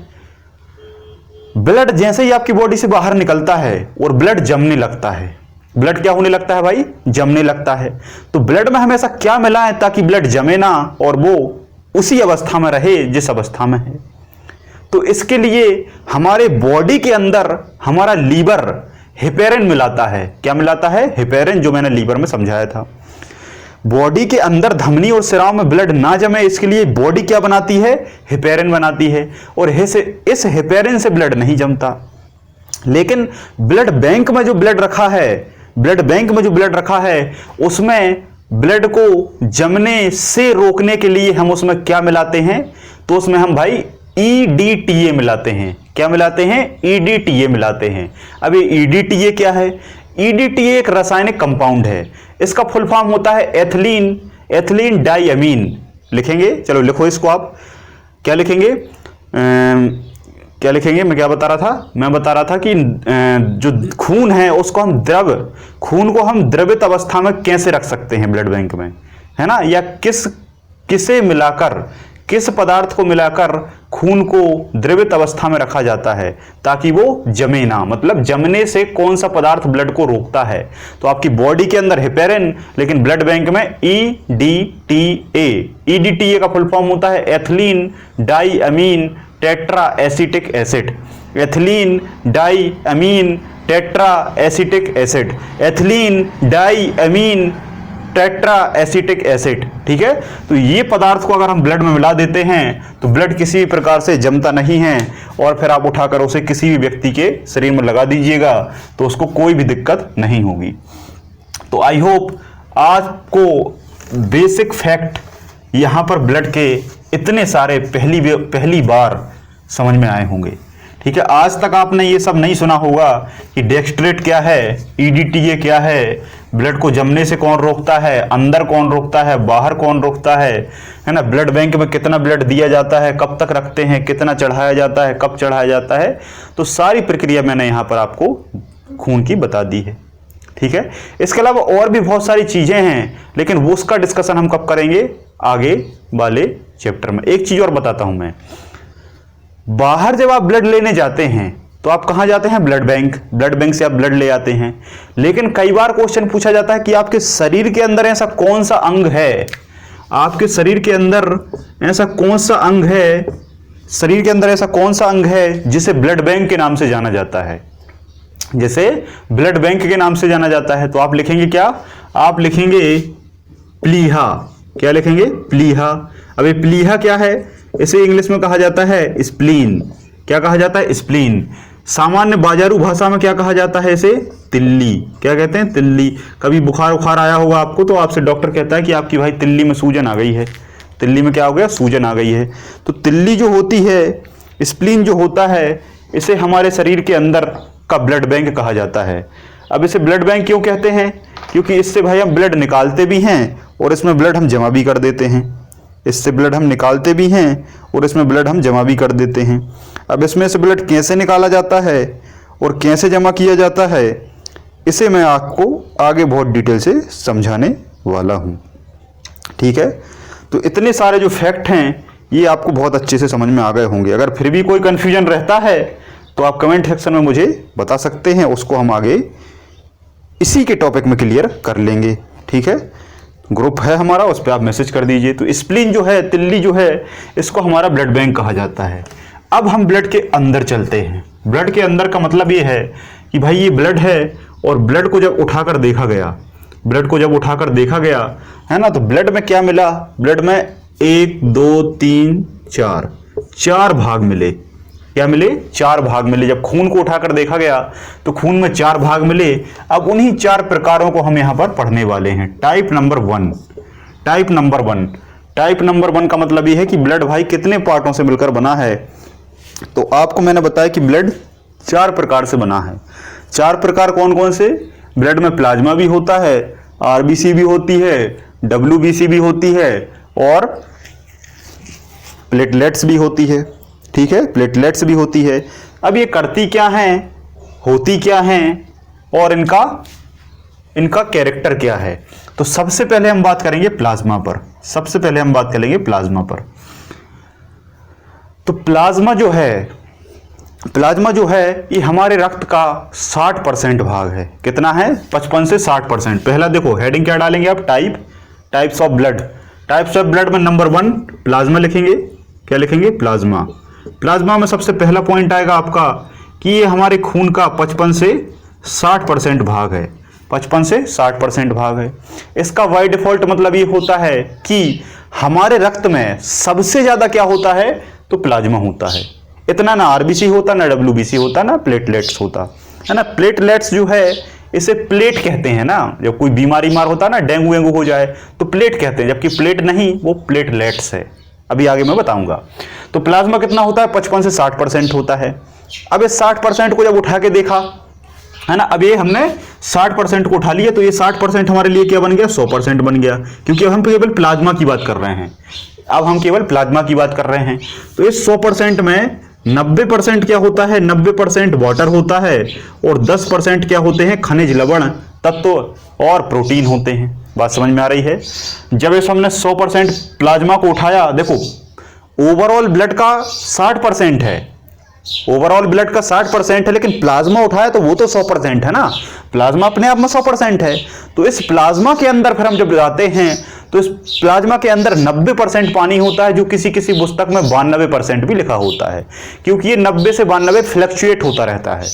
ब्लड जैसे ही आपकी बॉडी से बाहर निकलता है और ब्लड जमने लगता है, ब्लड क्या होने लगता है भाई? जमने लगता है। तो ब्लड में हमेशा क्या मिला है ताकि ब्लड जमे ना और वो उसी अवस्था में रहे जिस अवस्था में है? तो इसके लिए हमारे बॉडी के अंदर हमारा लीवर हेपेरिन मिलाता है। क्या मिलाता है? हेपेरिन, जो मैंने लीवर में समझाया था। बॉडी के अंदर धमनी और सिराओं में ब्लड ना जमे इसके लिए बॉडी क्या बनाती है? हेपेरिन बनाती है, और इस हेपेरिन से ब्लड नहीं जमता। लेकिन ब्लड बैंक में जो ब्लड रखा है, ब्लड बैंक में जो ब्लड रखा है उसमें ब्लड को जमने से रोकने के लिए हम उसमें क्या मिलाते हैं? तो उसमें हम भाई EDTA मिलाते हैं। क्या मिलाते हैं? EDTA मिलाते हैं। अब ये EDTA क्या है? EDTA एक रासायनिक कंपाउंड है। इसका फुल फॉर्म होता है एथिलीन डाइअमीन। लिखेंगे, चलो लिखो इसको आप। क्या लिखेंगे? क्या लिखेंगे? मैं क्या बता रहा था? मैं बता रहा था कि जो खून है उसको हम खून को हम द्रवित अवस्था में कैसे रख सकते हैं ब्लड बैंक में, है ना? या किसे मिलाकर किस पदार्थ को मिलाकर खून को द्रवित अवस्था में रखा जाता है ताकि वो जमे ना, मतलब जमने से कौन सा पदार्थ ब्लड को रोकता है? तो आपकी बॉडी के अंदर हेपेरिन, लेकिन ब्लड बैंक में EDTA। EDTA का फुल फॉर्म होता है ethylenediaminetetraacetic acid. Ethylenediaminetetraacetic acid, ethylenediaminetetraacetic acid. ठीक है, तो ये पदार्थ को अगर हम ब्लड में मिला देते हैं तो ब्लड किसी भी प्रकार से जमता नहीं है, और फिर आप उठाकर उसे किसी भी व्यक्ति के शरीर में लगा दीजिएगा तो उसको कोई भी दिक्कत नहीं होगी। तो आई होप आपको बेसिक फैक्ट यहां पर ब्लड के इतने सारे पहली बार समझ में आए होंगे। ठीक है, आज तक आपने ये सब नहीं सुना होगा कि डेक्स्ट्रेट क्या है, EDTA क्या है, ब्लड को जमने से कौन रोकता है, अंदर कौन रोकता है, बाहर कौन रोकता है ना, ब्लड बैंक में कितना ब्लड दिया जाता है, कब तक रखते हैं, कितना चढ़ाया जाता है, कब चढ़ाया जाता है। तो सारी प्रक्रिया मैंने यहाँ पर आपको खून की बता दी है। ठीक है, इसके अलावा और भी बहुत सारी चीजें हैं, लेकिन वो उसका डिस्कशन हम कब करेंगे, आगे वाले चैप्टर में। एक चीज और बताता हूं मैं, बाहर जब आप ब्लड लेने जाते हैं तो आप कहां जाते हैं, ब्लड बैंक। ब्लड बैंक से आप ब्लड ले आते हैं, लेकिन कई बार क्वेश्चन पूछा जाता है कि आपके शरीर के अंदर ऐसा कौन सा अंग है, आपके शरीर के अंदर ऐसा कौन सा अंग है, शरीर के अंदर ऐसा कौन सा अंग है जिसे ब्लड बैंक के नाम से जाना जाता है, जैसे ब्लड बैंक के नाम से जाना जाता है। तो आप लिखेंगे क्या, आप लिखेंगे प्लीहा। क्या लिखेंगे, प्लीहा। अब ये प्लीहा क्या है, इसे इंग्लिश में कहा जाता है स्प्लीन। क्या कहा जाता है, स्प्लीन। सामान्य बाजारू भाषा में क्या कहा जाता है, इसे तिल्ली। क्या कहते हैं, तिल्ली। कभी बुखार उखार आया होगा आपको तो आपसे डॉक्टर कहता है कि आपकी भाई तिल्ली में सूजन आ गई है, तिल्ली में क्या हो गया, सूजन आ गई है। तो तिल्ली जो होती है, स्प्लीन जो होता है, इसे हमारे शरीर के अंदर का ब्लड बैंक कहा जाता है। अब इसे ब्लड बैंक क्यों कहते हैं, क्योंकि इससे भाई हम ब्लड निकालते भी हैं और इसमें ब्लड हम जमा भी कर देते हैं। इससे ब्लड हम निकालते भी हैं और इसमें ब्लड हम जमा भी कर देते हैं। अब इसमें से ब्लड कैसे निकाला जाता है और कैसे जमा किया जाता है, इसे मैं आपको आगे बहुत डिटेल से समझाने वाला हूं। ठीक है, तो इतने सारे जो फैक्ट हैं ये आपको बहुत अच्छे से समझ में आ गए होंगे। अगर फिर भी कोई कन्फ्यूजन रहता है तो आप कमेंट सेक्शन में मुझे बता सकते हैं, उसको हम आगे इसी के टॉपिक में क्लियर कर लेंगे। ठीक है, ग्रुप है हमारा, उस पर आप मैसेज कर दीजिए। तो स्प्लीन जो है, तिल्ली जो है, इसको हमारा ब्लड बैंक कहा जाता है। अब हम ब्लड के अंदर चलते हैं। ब्लड के अंदर का मतलब ये है कि भाई ये ब्लड है और ब्लड को जब उठाकर देखा गया, ब्लड को जब उठाकर देखा गया है ना, तो ब्लड में क्या मिला, ब्लड में 1 2 3 4 4 भाग मिले। क्या मिले, 4 भाग मिले। जब खून को उठाकर देखा गया तो खून में 4 भाग मिले। अब उन्हीं 4 प्रकारों को हम यहां पर पढ़ने वाले हैं। Type number 1, type number 1, type number 1 का मतलब यह है कि ब्लड भाई कितने पार्टों से मिलकर बना है। तो आपको मैंने बताया कि ब्लड 4 प्रकार से बना है। 4 प्रकार कौन कौन से, ब्लड में प्लाज्मा भी होता है, RBC भी होती है, WBC भी होती है और प्लेटलेट्स भी होती है। ठीक है, प्लेटलेट्स भी होती है। अब ये करती क्या हैं, होती क्या हैं और इनका कैरेक्टर क्या है। तो सबसे पहले हम बात करेंगे प्लाज्मा पर। सबसे पहले हम बात करेंगे प्लाज्मा पर। तो प्लाज्मा जो है ये हमारे रक्त का 60% भाग है। कितना है, 55 से 60%। पहला देखो हेडिंग क्या डालेंगे आप, types of blood. Types of blood में नंबर 1 प्लाज्मा लिखेंगे। क्या लिखेंगे, प्लाज्मा। प्लाज्मा में सबसे पहला पॉइंट आएगा आपका कि ये हमारे खून का 55 से 60% भाग है। 55 से 60% भाग है। इसका बाय डिफॉल्ट मतलब ये होता है कि हमारे रक्त में सबसे ज्यादा क्या होता है, तो प्लाज्मा होता है। इतना ना RBC होता, ना WBC होता, ना प्लेटलेट्स होता है ना। प्लेटलेट्स जो है इसे प्लेट कहते हैं ना, जब कोई बीमारी होता है ना, डेंगू वेंगू हो जाए तो प्लेट कहते हैं, जबकि प्लेट नहीं, वो प्लेटलेट्स है। अभी आगे मैं बताऊंगा। तो प्लाज्मा कितना होता है, 55 से 60% होता है। अब इस 60% को जब उठा के देखा है ना, अब ये हमने 60% को उठा लिया तो ये 60% हमारे लिए क्या बन गया, 100% बन गया, क्योंकि अब हम केवल प्लाज्मा की बात कर रहे हैं। अब हम केवल प्लाज्मा की बात कर रहे हैं। तो इस 100% में 90% क्या होता है, 90% वाटर होता है और 10% क्या होते हैं, खनिज, लवण, तत्व और प्रोटीन होते हैं। बात समझ में आ रही है। जब इस हमने 100% प्लाज्मा को उठाया, देखो ओवरऑल ब्लड का 60% है, ओवरऑल ब्लड का 60% है, लेकिन प्लाज्मा उठाया तो वो तो 100% है ना, प्लाज्मा अपने आप में 100% है। तो इस प्लाज्मा के अंदर फिर हम जब जाते हैं तो इस प्लाज्मा के अंदर 90% पानी होता है, जो किसी किसी पुस्तक में 92% भी लिखा होता है, क्योंकि ये 90 से 92 फ्लक्चुएट होता रहता है।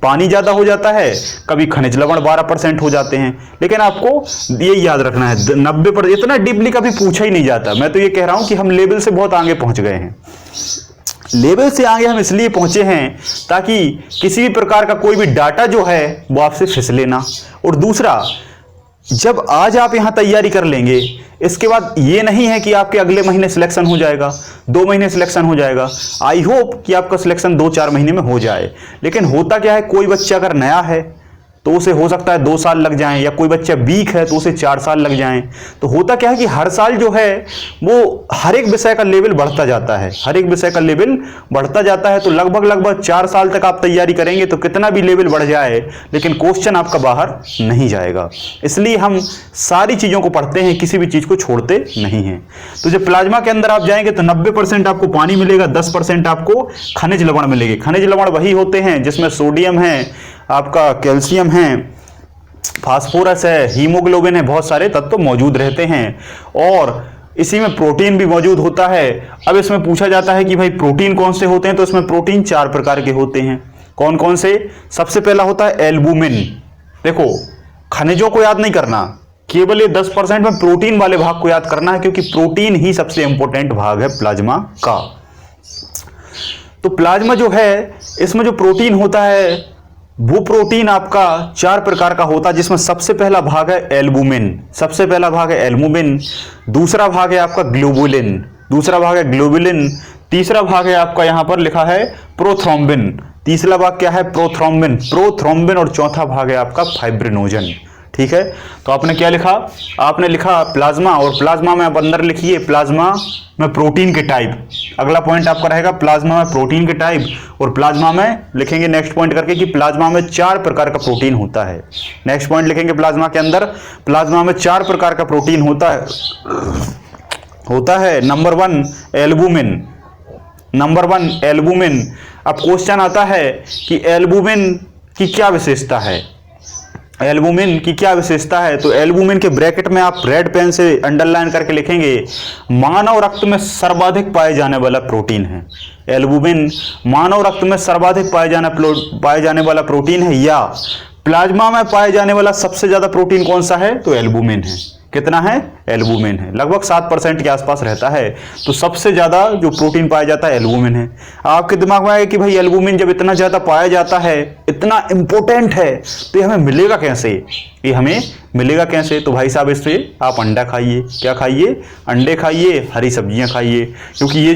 पानी ज्यादा हो जाता है, कभी खनिज लवण 12% हो जाते हैं, लेकिन आपको ये याद रखना है 90%। इतना डीपली कभी पूछा ही नहीं जाता। मैं तो ये कह रहा हूं कि हम लेवल से बहुत आगे पहुंच गए हैं। लेवल से आगे हम इसलिए पहुंचे हैं ताकि किसी भी प्रकार का कोई भी डाटा जो है वो आपसे फिसले ना। और दूसरा, जब आज आप यहां तैयारी कर लेंगे, इसके बाद ये नहीं है कि आपके अगले महीने सिलेक्शन हो जाएगा, 2 महीने सिलेक्शन हो जाएगा। आई होप कि आपका सिलेक्शन 2-4 महीने में हो जाए। लेकिन होता क्या है, कोई बच्चा अगर नया है तो उसे हो सकता है 2 साल लग जाएं, या कोई बच्चा वीक है तो उसे 4 साल लग जाएं। तो होता क्या है कि हर साल जो है वो हर एक विषय का लेवल बढ़ता जाता है, हर एक विषय का लेवल बढ़ता जाता है। तो लगभग 4 साल तक आप तैयारी करेंगे तो कितना भी लेवल बढ़ जाए, लेकिन क्वेश्चन आपका बाहर नहीं जाएगा। इसलिए हम सारी चीजों को पढ़ते हैं, किसी भी चीज को छोड़ते नहीं हैं। तो जब प्लाज्मा के अंदर आप जाएंगे तो 90% आपको पानी मिलेगा, 10% आपको खनिज लवण मिलेंगे। खनिज लवण वही होते हैं जिसमें सोडियम है, आपका कैल्शियम है, फास्फोरस है, हीमोग्लोबिन है, बहुत सारे तत्व मौजूद रहते हैं। और इसी में प्रोटीन भी मौजूद होता है। अब इसमें पूछा जाता है कि भाई प्रोटीन कौन से होते हैं, तो इसमें प्रोटीन 4 प्रकार के होते हैं। कौन कौन से? सबसे पहला होता है एल्बुमिन। देखो, खनिजों को याद नहीं करना, केवल ये 10% में प्रोटीन वाले भाग को याद करना है, क्योंकि प्रोटीन ही सबसे इंपॉर्टेंट भाग है प्लाज्मा का। तो प्लाज्मा जो है, इसमें जो प्रोटीन होता है वो प्रोटीन आपका 4 प्रकार का होता है, जिसमें सबसे पहला भाग है एल्बुमिन। सबसे पहला भाग है एल्बुमिन। दूसरा भाग है आपका ग्लोबुलिन। दूसरा भाग है ग्लोबुलिन। तीसरा भाग है आपका यहां पर लिखा है प्रोथ्रोम्बिन। तीसरा भाग क्या है? प्रोथ्रोम्बिन। प्रोथ्रोम्बिन। और चौथा भाग है आपका फाइब्रिनोजन। ठीक है, तो आपने क्या लिखा? आपने लिखा प्लाज्मा, और प्लाज्मा में आप अंदर लिखिए प्लाज्मा में प्रोटीन के टाइप। अगला पॉइंट आपका रहेगा प्लाज्मा में प्रोटीन के टाइप, और प्लाज्मा में लिखेंगे नेक्स्ट पॉइंट करके कि प्लाज्मा में 4 प्रकार का प्रोटीन होता है। नेक्स्ट पॉइंट लिखेंगे प्लाज्मा के अंदर प्लाज्मा में 4 प्रकार का प्रोटीन होता है। Number 1 albumin. Number 1 albumin. अब क्वेश्चन आता है कि एल्बुमिन की क्या विशेषता है? एल्बुमिन की क्या विशेषता है? तो एल्बुमिन के ब्रैकेट में आप रेड पेन से अंडरलाइन करके लिखेंगे मानव रक्त में सर्वाधिक पाए जाने वाला प्रोटीन है। एल्बुमिन मानव रक्त में सर्वाधिक पाए जाने वाला प्रोटीन है। या प्लाज्मा में पाए जाने वाला सबसे ज्यादा प्रोटीन कौन सा है? तो एल्बुमिन है। कितना है? एल्बुमिन है। लगभग 7% के आसपास रहता है। तो सबसे ज्यादा जो प्रोटीन पाया जाता है एल्बुमिन है। आपके दिमाग में आएगा कि भाई एल्बुमिन जब इतना ज्यादा पाया जाता है, इतना इंपॉर्टेंट है, तो ये हमें मिलेगा कैसे? ये हमें मिलेगा कैसे? तो भाई साहब, इससे आप अंडा खाइए। क्या खाइए? अंडे खाइए, हरी सब्जियां खाइए, क्योंकि ये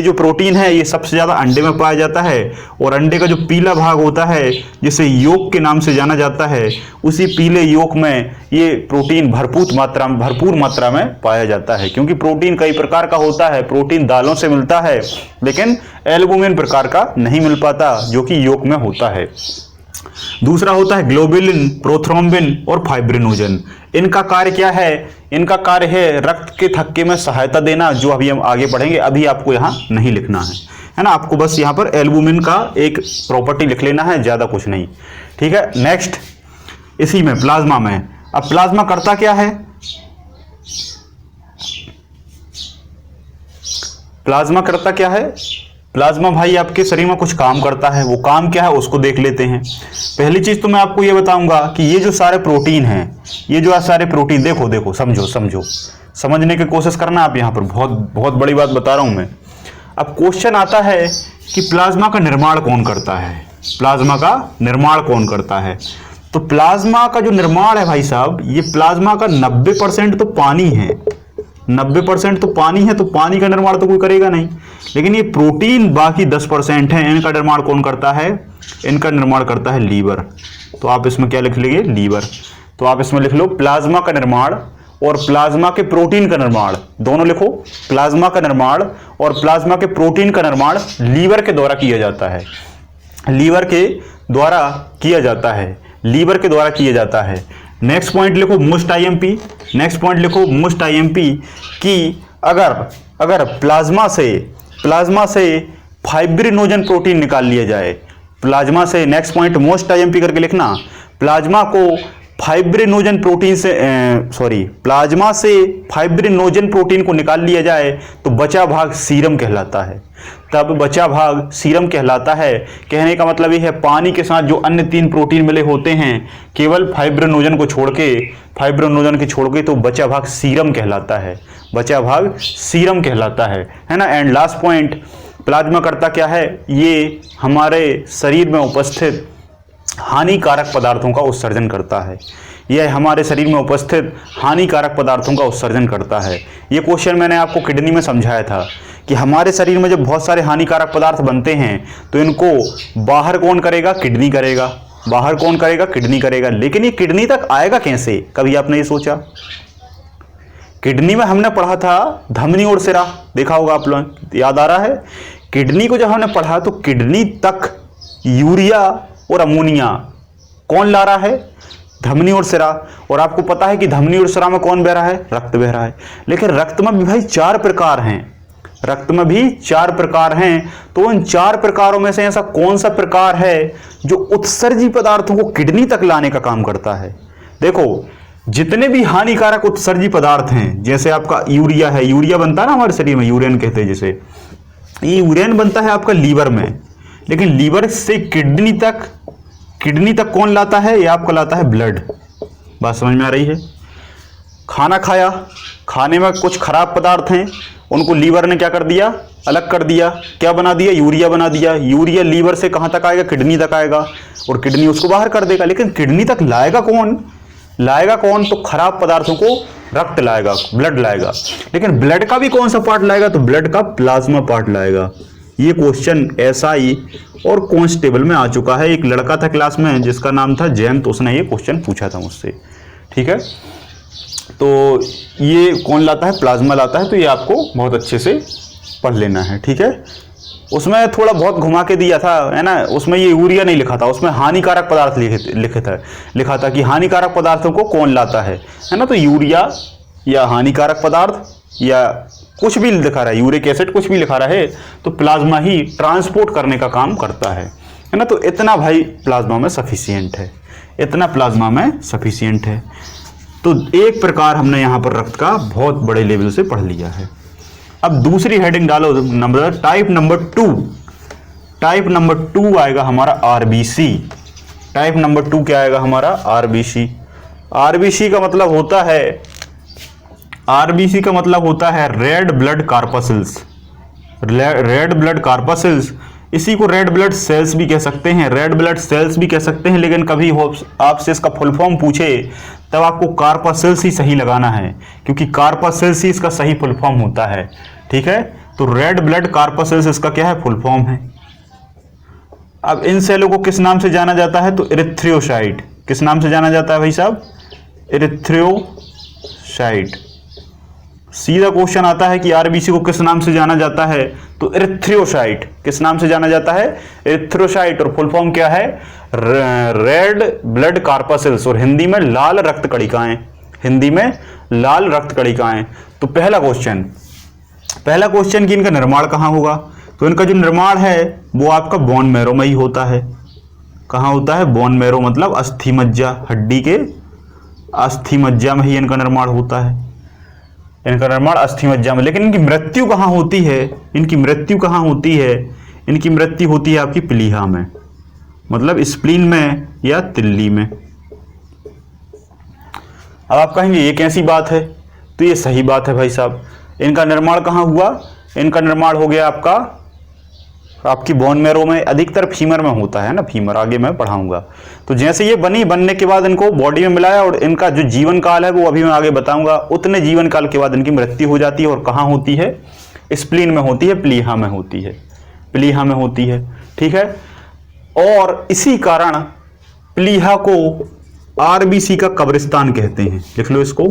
जो प्रोटीन है ये सबसे ज्यादा अंडे में पाया जाता है। और अंडे का जो पीला भाग होता है, जिसे योक के नाम से जाना जाता है, उसी पीले योक में ये प्रोटीन भरपूर मात्रा में पाया जाता है। क्योंकि प्रोटीन कई प्रकार का होता है। प्रोटीन दालों से मिलता है, लेकिन एल्बुमिन प्रकार का नहीं मिल पाता, जो कि योक में होता है। दूसरा होता है ग्लोबुलिन, प्रोथ्रोम्बिन और फाइब्रिनोजन। इनका कार्य क्या है? इनका कार्य है रक्त के थक्के में सहायता देना, जो अभी हम आगे पढ़ेंगे। अभी आपको यहां नहीं लिखना है ना, आपको बस यहां पर एल्बुमिन का एक प्रॉपर्टी लिख लेना है, ज्यादा कुछ नहीं। ठीक है, नेक्स्ट इसी में प्लाज्मा में। अब प्लाज्मा करता क्या है? प्लाज्मा करता क्या है? प्लाज्मा भाई आपके शरीर में कुछ काम करता है। वो काम क्या है उसको देख लेते हैं। पहली चीज तो मैं आपको ये बताऊंगा कि ये जो सारे प्रोटीन हैं, ये जो सारे प्रोटीन, देखो समझो, समझने की कोशिश करना आप। यहां पर बहुत बड़ी बात बता रहा हूं मैं। अब क्वेश्चन आता है कि प्लाज्मा का निर्माण कौन करता है? प्लाज्मा का निर्माण कौन करता है? तो प्लाज्मा का जो निर्माण है भाई साहब, ये प्लाज्मा का 90% तो पानी है। 90% तो पानी है, तो पानी का निर्माण तो कोई करेगा नहीं। लेकिन ये प्रोटीन बाकी 10% है, इनका निर्माण कौन करता है? इनका निर्माण करता है लीवर। तो आप इसमें क्या लिख लेंगे? लीवर। तो आप इसमें लिख लो प्लाज्मा का निर्माण और प्लाज्मा के प्रोटीन का निर्माण, दोनों लिखो। प्लाज्मा का निर्माण और प्लाज्मा के प्रोटीन का निर्माण लीवर के द्वारा किया जाता है। लीवर के द्वारा किया जाता है। लीवर के द्वारा किया जाता है। नेक्स्ट पॉइंट लिखो मोस्ट आईएमपी। नेक्स्ट पॉइंट लिखो मोस्ट आईएमपी कि अगर अगर प्लाज्मा से फाइब्रिनोजन प्रोटीन निकाल लिया जाए, प्लाज्मा से, नेक्स्ट पॉइंट मोस्ट आईएमपी करके लिखना, प्लाज्मा को फाइब्रिनोजन प्रोटीन से प्लाज्मा से फाइब्रिनोजन प्रोटीन को निकाल लिया जाए तो बचा भाग सीरम कहलाता है। तब बचा भाग सीरम कहलाता है। कहने का मतलब ये है पानी के साथ जो अन्य 3 प्रोटीन मिले होते हैं केवल फाइब्रिनोजन को छोड़ के तो बचा भाग सीरम कहलाता है, बचा भाग सीरम कहलाता है ना। एंड लास्ट पॉइंट, प्लाज्मा करता क्या है, ये हमारे शरीर में उपस्थित हानिकारक पदार्थों का उत्सर्जन करता है। यह हमारे शरीर में उपस्थित हानिकारक पदार्थों का उत्सर्जन करता है। ये क्वेश्चन मैंने आपको किडनी में समझाया था कि हमारे शरीर में जब बहुत सारे हानिकारक पदार्थ बनते हैं तो इनको बाहर कौन करेगा, किडनी करेगा। बाहर कौन करेगा, किडनी करेगा। लेकिन ये किडनी तक आएगा कैसे, कभी आपने ये सोचा? किडनी में हमने पढ़ा था धमनी और सिरा, देखा होगा आप लोग, याद आ रहा है? किडनी को जब हमने पढ़ा तो किडनी तक यूरिया और अमोनिया कौन ला रहा है, धमनी और सिरा। और आपको पता है कि धमनी और सिरा में कौन बह रहा है, रक्त बह रहा है। लेकिन रक्त में भी भाई 4 प्रकार हैं, रक्त में भी 4 प्रकार हैं। तो उन 4 प्रकारों में से ऐसा कौन सा प्रकार है जो उत्सर्जी पदार्थों को किडनी तक लाने का काम करता है? देखो, जितने भी हानिकारक उत्सर्जी पदार्थ हैं, जैसे आपका यूरिया है, यूरिया बनता है ना हमारे शरीर में, यूरेन कहते हैं जिसे, ये यूरेन बनता है आपका लीवर में। लेकिन लीवर से किडनी तक कौन लाता है, ये आपको लाता है ब्लड। बात समझ में आ रही है? खाना खाया, खाने में कुछ खराब पदार्थ हैं, उनको लीवर ने क्या कर दिया, अलग कर दिया। क्या बना दिया, यूरिया बना दिया। यूरिया लीवर से कहां तक आएगा, किडनी तक आएगा, और किडनी उसको बाहर कर देगा। लेकिन किडनी तक लाएगा कौन, तो खराब पदार्थों को रक्त लाएगा, ब्लड लाएगा। लेकिन ब्लड का भी कौन सा पार्ट लाएगा, तो ब्लड का प्लाज्मा पार्ट लाएगा। ये क्वेश्चन एसआई और कांस्टेबल में आ चुका है। एक लड़का था क्लास में जिसका नाम था जैन, तो उसने ये क्वेश्चन पूछा था मुझसे, ठीक है। तो ये कौन लाता है, प्लाज्मा लाता है। तो ये आपको बहुत अच्छे से पढ़ लेना है, ठीक है। उसमें थोड़ा बहुत घुमा के दिया था, है ना, उसमें ये यूरिया नहीं लिखा था, उसमें हानिकारक पदार्थ लिखा था कि हानिकारक पदार्थों को कौन लाता है ना। तो यूरिया या हानिकारक पदार्थ या कुछ भी लिखा रहा है, यूरिक एसिड कुछ भी लिखा रहा है, तो प्लाज्मा ही ट्रांसपोर्ट करने का काम करता है ना। तो इतना भाई प्लाज्मा में सफिशिएंट है, इतना प्लाज्मा में सफिशिएंट है। तो एक प्रकार हमने यहाँ पर रक्त का बहुत बड़े लेवल से पढ़ लिया है। अब दूसरी हेडिंग डालो, टाइप नंबर 2 आएगा हमारा आरबीसी। टाइप नंबर 2 क्या आएगा हमारा, आरबीसी। आरबीसी का मतलब होता है रेड ब्लड कार्पासिल्स। रेड ब्लड कार्पासिल्स, इसी को रेड ब्लड सेल्स भी कह सकते हैं, रेड ब्लड सेल्स भी कह सकते हैं। लेकिन कभी आपसे इसका फुल फॉर्म पूछे तब आपको कार्पासिल्स ही सही लगाना है, क्योंकि कार्पासिल्स ही इसका सही फुल फॉर्म होता है, ठीक है। तो रेड ब्लड कार्पासिल्स इसका क्या है, फुल फॉर्म है। अब इन सेलों को किस नाम से जाना जाता है, तो इरिथ्रियोसाइट। किस नाम से जाना जाता है भाई साहब, इरिथ्रियोसाइट। सीधा क्वेश्चन आता है कि आरबीसी को किस नाम से जाना जाता है, तो इरिथ्रियोसाइट। किस नाम से जाना जाता है, इरिथ्रियोसाइट। और फुल फॉर्म क्या है, रेड ब्लड कार्पासिल्स, और हिंदी में लाल रक्त कणिकाएं, हिंदी में लाल रक्त कणिकाएं। तो पहला क्वेश्चन कि इनका निर्माण कहां होगा, तो इनका जो निर्माण है वो आपका बोन मैरो में ही होता है। कहां होता है, बोन मैरो मतलब अस्थि मज्जा, हड्डी के अस्थि मज्जा में ही इनका निर्माण होता है, इनका निर्माण अस्थि मज्जा में। लेकिन इनकी मृत्यु कहां होती है, इनकी मृत्यु होती है आपकी प्लीहा में, मतलब स्प्लीन में या तिल्ली में। अब आप कहेंगे ये कैसी बात है, तो ये सही बात है भाई साहब। इनका निर्माण कहां हुआ, इनका निर्माण हो गया आपकी बोन मैरो में। अधिकतर फीमर में होता है ना, फीमर आगे मैं पढ़ाऊंगा। तो जैसे ये बनने के बाद इनको बॉडी में मिलाया, और इनका जो जीवन काल है वो अभी मैं आगे बताऊंगा। उतने जीवन काल के बाद इनकी मृत्यु हो जाती है। और कहाँ होती है, स्प्लीन में होती है, प्लीहा में होती है, ठीक है। और इसी कारण प्लीहा को आरबीसी का कब्रिस्तान कहते हैं। लिख लो इसको,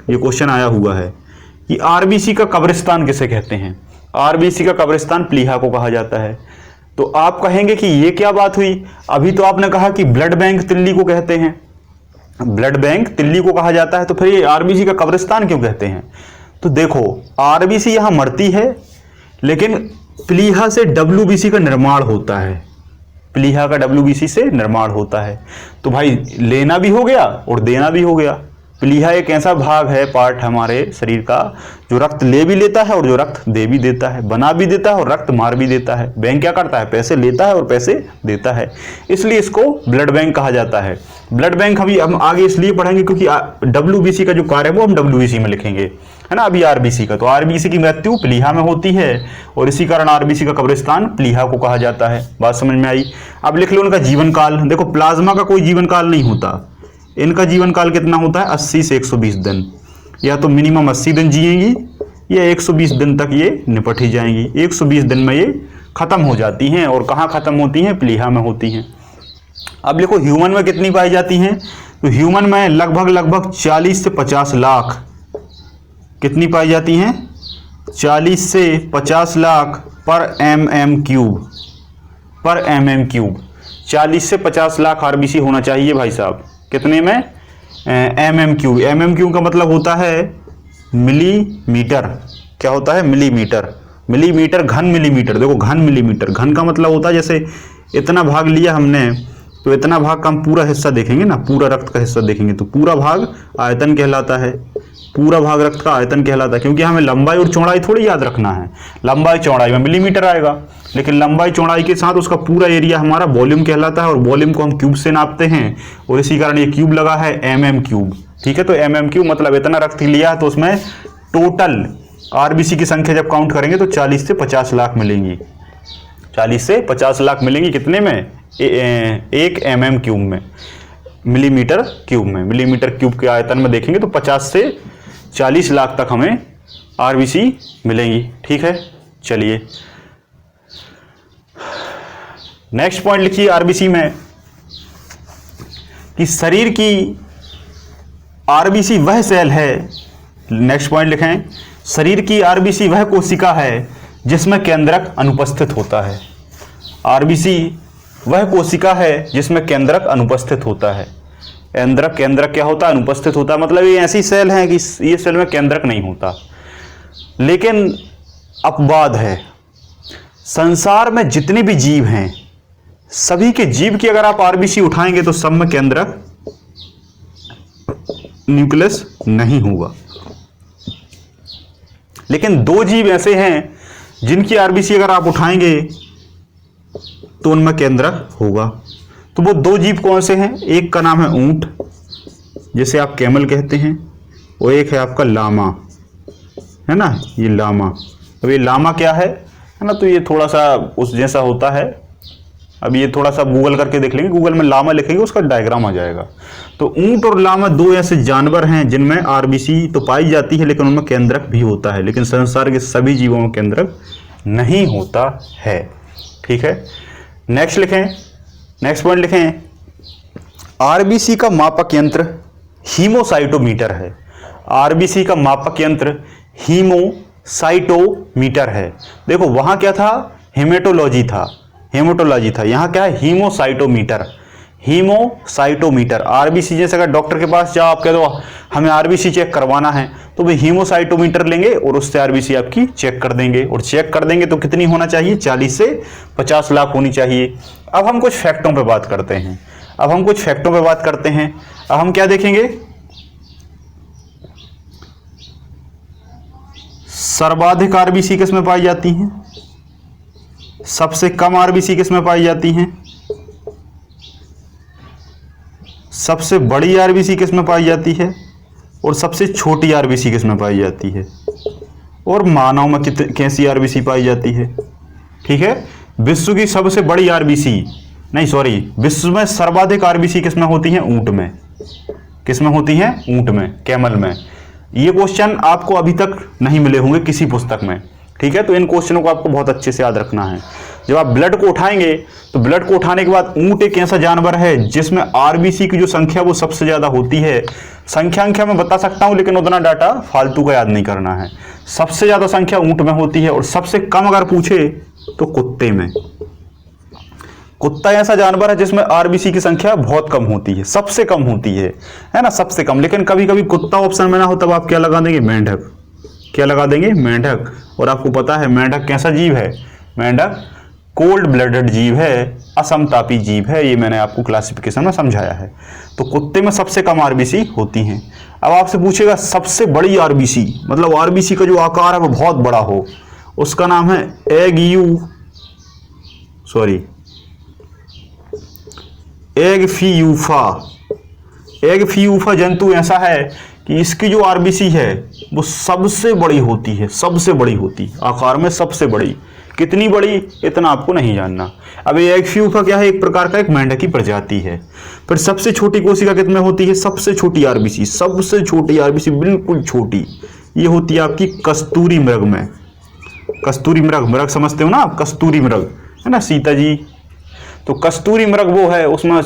ये क्वेश्चन आया हुआ है कि आरबीसी का कब्रिस्तान किसे कहते हैं। आरबीसी का कब्रिस्तान प्लीहा को कहा जाता है। तो आप कहेंगे कि ये क्या बात हुई, अभी तो आपने कहा कि ब्लड बैंक तिल्ली को कहते हैं, ब्लड बैंक तिल्ली को कहा जाता है, तो फिर ये आरबीसी का कब्रिस्तान क्यों कहते हैं। तो देखो आरबीसी यहां मरती है, लेकिन प्लीहा से डब्ल्यूबीसी का निर्माण होता है, प्लीहा का डब्ल्यूबीसी से निर्माण होता है। तो भाई लेना भी हो गया और देना भी हो गया। प्लीहा एक ऐसा भाग है, पार्ट हमारे शरीर का, जो रक्त ले भी लेता है और जो रक्त दे भी देता है, बना भी देता है और रक्त मार भी देता है। बैंक क्या करता है, पैसे लेता है और पैसे देता है, इसलिए इसको ब्लड बैंक कहा जाता है। ब्लड बैंक हम आगे इसलिए पढ़ेंगे क्योंकि डब्ल्यूबीसी का जो कार्य है वो हम डब्ल्यूबीसी में लिखेंगे, है ना। अभी आरबीसी का, तो आरबीसी की मृत्यु प्लीहा में होती है और इसी कारण आरबीसी का कब्रिस्तान प्लीहा को कहा जाता है। बात समझ में आई। अब लिख लो उनका जीवन काल। देखो प्लाज्मा का कोई जीवन काल नहीं होता, इनका जीवन काल कितना होता है, 80 से 120 दिन। या तो मिनिमम 80 दिन जिएंगी या 120 दिन तक ये निपट ही जाएंगी। 120 दिन में ये खत्म हो जाती हैं। और कहाँ खत्म होती हैं, प्लीहा में होती हैं। अब देखो ह्यूमन में कितनी पाई जाती हैं, तो ह्यूमन में लगभग 40 से 50 लाख कितनी पाई जाती हैं, 40 से 50 लाख पर mm क्यूब, पर mm क्यूब। 40 से 50 लाख आरबीसी होना चाहिए भाई साहब। कितने में, mm क्यूब। mm क्यूब का मतलब होता है मिलीमीटर। क्या होता है, मिलीमीटर। मिलीमीटर घन मिलीमीटर। देखो घन मिलीमीटर, घन का मतलब होता है जैसे इतना भाग लिया हमने, तो इतना भाग का हम पूरा हिस्सा देखेंगे ना, पूरा रक्त का हिस्सा देखेंगे तो पूरा भाग आयतन कहलाता है। पूरा भाग रक्त का आयतन कहलाता है, क्योंकि हमें लंबाई और चौड़ाई थोड़ी याद रखना है। लंबाई चौड़ाई में मिलीमीटर आएगा, लेकिन लंबाई चौड़ाई के साथ उसका पूरा एरिया हमारा वॉल्यूम कहलाता है, और वॉल्यूम को हम क्यूब से नापते हैं, और इसी कारण ये क्यूब लगा है mm क्यूब। ठीक है, तो mm क्यूब मतलब इतना रक्त लिया है, तो उसमें टोटल आरबीसी की संख्या जब काउंट करेंगे तो 40 से 50 लाख मिलेंगी। 40 से 50 लाख मिलेंगी कितने में, 1 mm क्यूब में, मिलीमीटर क्यूब में। मिलीमीटर क्यूब के आयतन में देखेंगे तो 50 से 40 लाख तक हमें आरबीसी मिलेंगी। ठीक है, चलिए नेक्स्ट पॉइंट लिखिए आरबीसी में कि शरीर की आरबीसी वह सेल है, नेक्स्ट पॉइंट लिखें, शरीर की आरबीसी वह कोशिका है जिसमें केंद्रक अनुपस्थित होता है। आरबीसी वह कोशिका है जिसमें केंद्रक अनुपस्थित होता है। केंद्रक क्या होता है, अनुपस्थित होता है, मतलब ये ऐसी सेल है कि ये सेल में केंद्रक नहीं होता। लेकिन अपवाद है, संसार में जितने भी जीव हैं, सभी के जीव की अगर आप आरबीसी उठाएंगे तो सब में केंद्रक न्यूक्लियस नहीं होगा। लेकिन 2 जीव ऐसे हैं जिनकी आरबीसी अगर आप उठाएंगे तो उनमें केंद्रक होगा। तो वो 2 जीव कौन से हैं, एक का नाम है ऊंट, जिसे आप कैमल कहते हैं, और एक है आपका लामा, है ना, ये लामा। अब ये लामा क्या है ना, तो ये थोड़ा सा उस जैसा होता है। अब ये थोड़ा सा गूगल करके देख लेंगे, गूगल में लामा लिखेंगे उसका डायग्राम आ जाएगा। तो ऊंट और लामा 2 ऐसे जानवर हैं जिनमें आरबीसी तो पाई जाती है, लेकिन उनमें केंद्रक भी होता है। लेकिन संसार के सभी जीवों में केंद्रक नहीं होता है। ठीक है, नेक्स्ट लिखें, नेक्स्ट पॉइंट लिखें, आरबीसी का मापक यंत्र हीमोसाइटोमीटर है। आरबीसी का मापक यंत्र हीमोसाइटोमीटर है। देखो वहां क्या था, हेमेटोलॉजी था, यहाँ क्या है, हीमोसाइटोमीटर। हीमोसाइटोमीटर आरबीसी, जैसे अगर डॉक्टर के पास जाओ, आप कह दो हमें आरबीसी चेक करवाना है, तो वे हीमोसाइटोमीटर लेंगे और उससे आरबीसी आपकी चेक कर देंगे। और चेक कर देंगे तो कितनी होना चाहिए, 40 से 50 लाख होनी चाहिए। अब हम कुछ फैक्टों पे बात करते हैं। अब हम क्या देखेंगे, सर्वाधिक आरबीसी किसमें पाई जाती हैं, सबसे कम आरबीसी किसमें पाई जाती हैं, सबसे बड़ी आरबीसी किसमें पाई जाती है, और सबसे छोटी आरबीसी किसमें पाई जाती है, और मानव में कैसी आरबीसी पाई जाती है। ठीक है, विश्व की सबसे बड़ी आरबीसी विश्व में सर्वाधिक आरबीसी किसमें होती है, ऊंट में। किसमें होती है, ऊंट में, कैमल में। ये क्वेश्चन आपको अभी तक नहीं मिले होंगे किसी पुस्तक में। ठीक है, तो इन क्वेश्चनों को आपको बहुत अच्छे से याद रखना है। जब आप ब्लड को उठाएंगे तो ब्लड को उठाने के बाद ऊंट एक ऐसा जानवर है जिसमें आरबीसी की जो संख्या वो सबसे ज्यादा होती है। संख्या मैं बता सकता हूं, लेकिन उतना डाटा फालतू का याद नहीं करना है। सबसे ज्यादा संख्या ऊंट में होती है, और सबसे कम अगर पूछे तो कुत्ते में। कुत्ता ऐसा जानवर है जिसमें आरबीसी की संख्या बहुत कम होती है, सबसे कम होती है ना, सबसे कम। लेकिन कभी कभी कुत्ता ऑप्शन में ना हो तब आप क्या लगा देंगे, मेंढक। क्या लगा देंगे, मेंढक। और आपको पता है मेंढक कैसा जीव है, मेंढक कोल्ड ब्लडेड जीव है, असमतापी जीव है, ये मैंने आपको क्लासिफिकेशन में समझाया है। तो कुत्ते में सबसे कम आरबीसी होती हैं। अब आपसे पूछेगा सबसे बड़ी आरबीसी, मतलब आरबीसी का जो आकार है वो बहुत बड़ा हो, उसका नाम है एगफ्यूफा जंतु ऐसा है कि इसकी जो आरबीसी है वो सबसे बड़ी होती है, सबसे बड़ी होती, आकार में सबसे बड़ी। कितनी बड़ी, इतना आपको नहीं जानना। अब ये एगफ्यूफा क्या है, एक प्रकार का एक मेंढक की प्रजाति है। फिर सबसे छोटी कोशिका कितने होती है, सबसे छोटी आरबीसी, सबसे छोटी आरबीसी बिल्कुल छोटी, ये होती है आपकी कस्तूरी मृग में। कस्तूरी मृग, मृग समझते हो ना आप, कस्तूरी मृग है ना, सीता जी। तो कस्तूरी मृग वो है, उसमें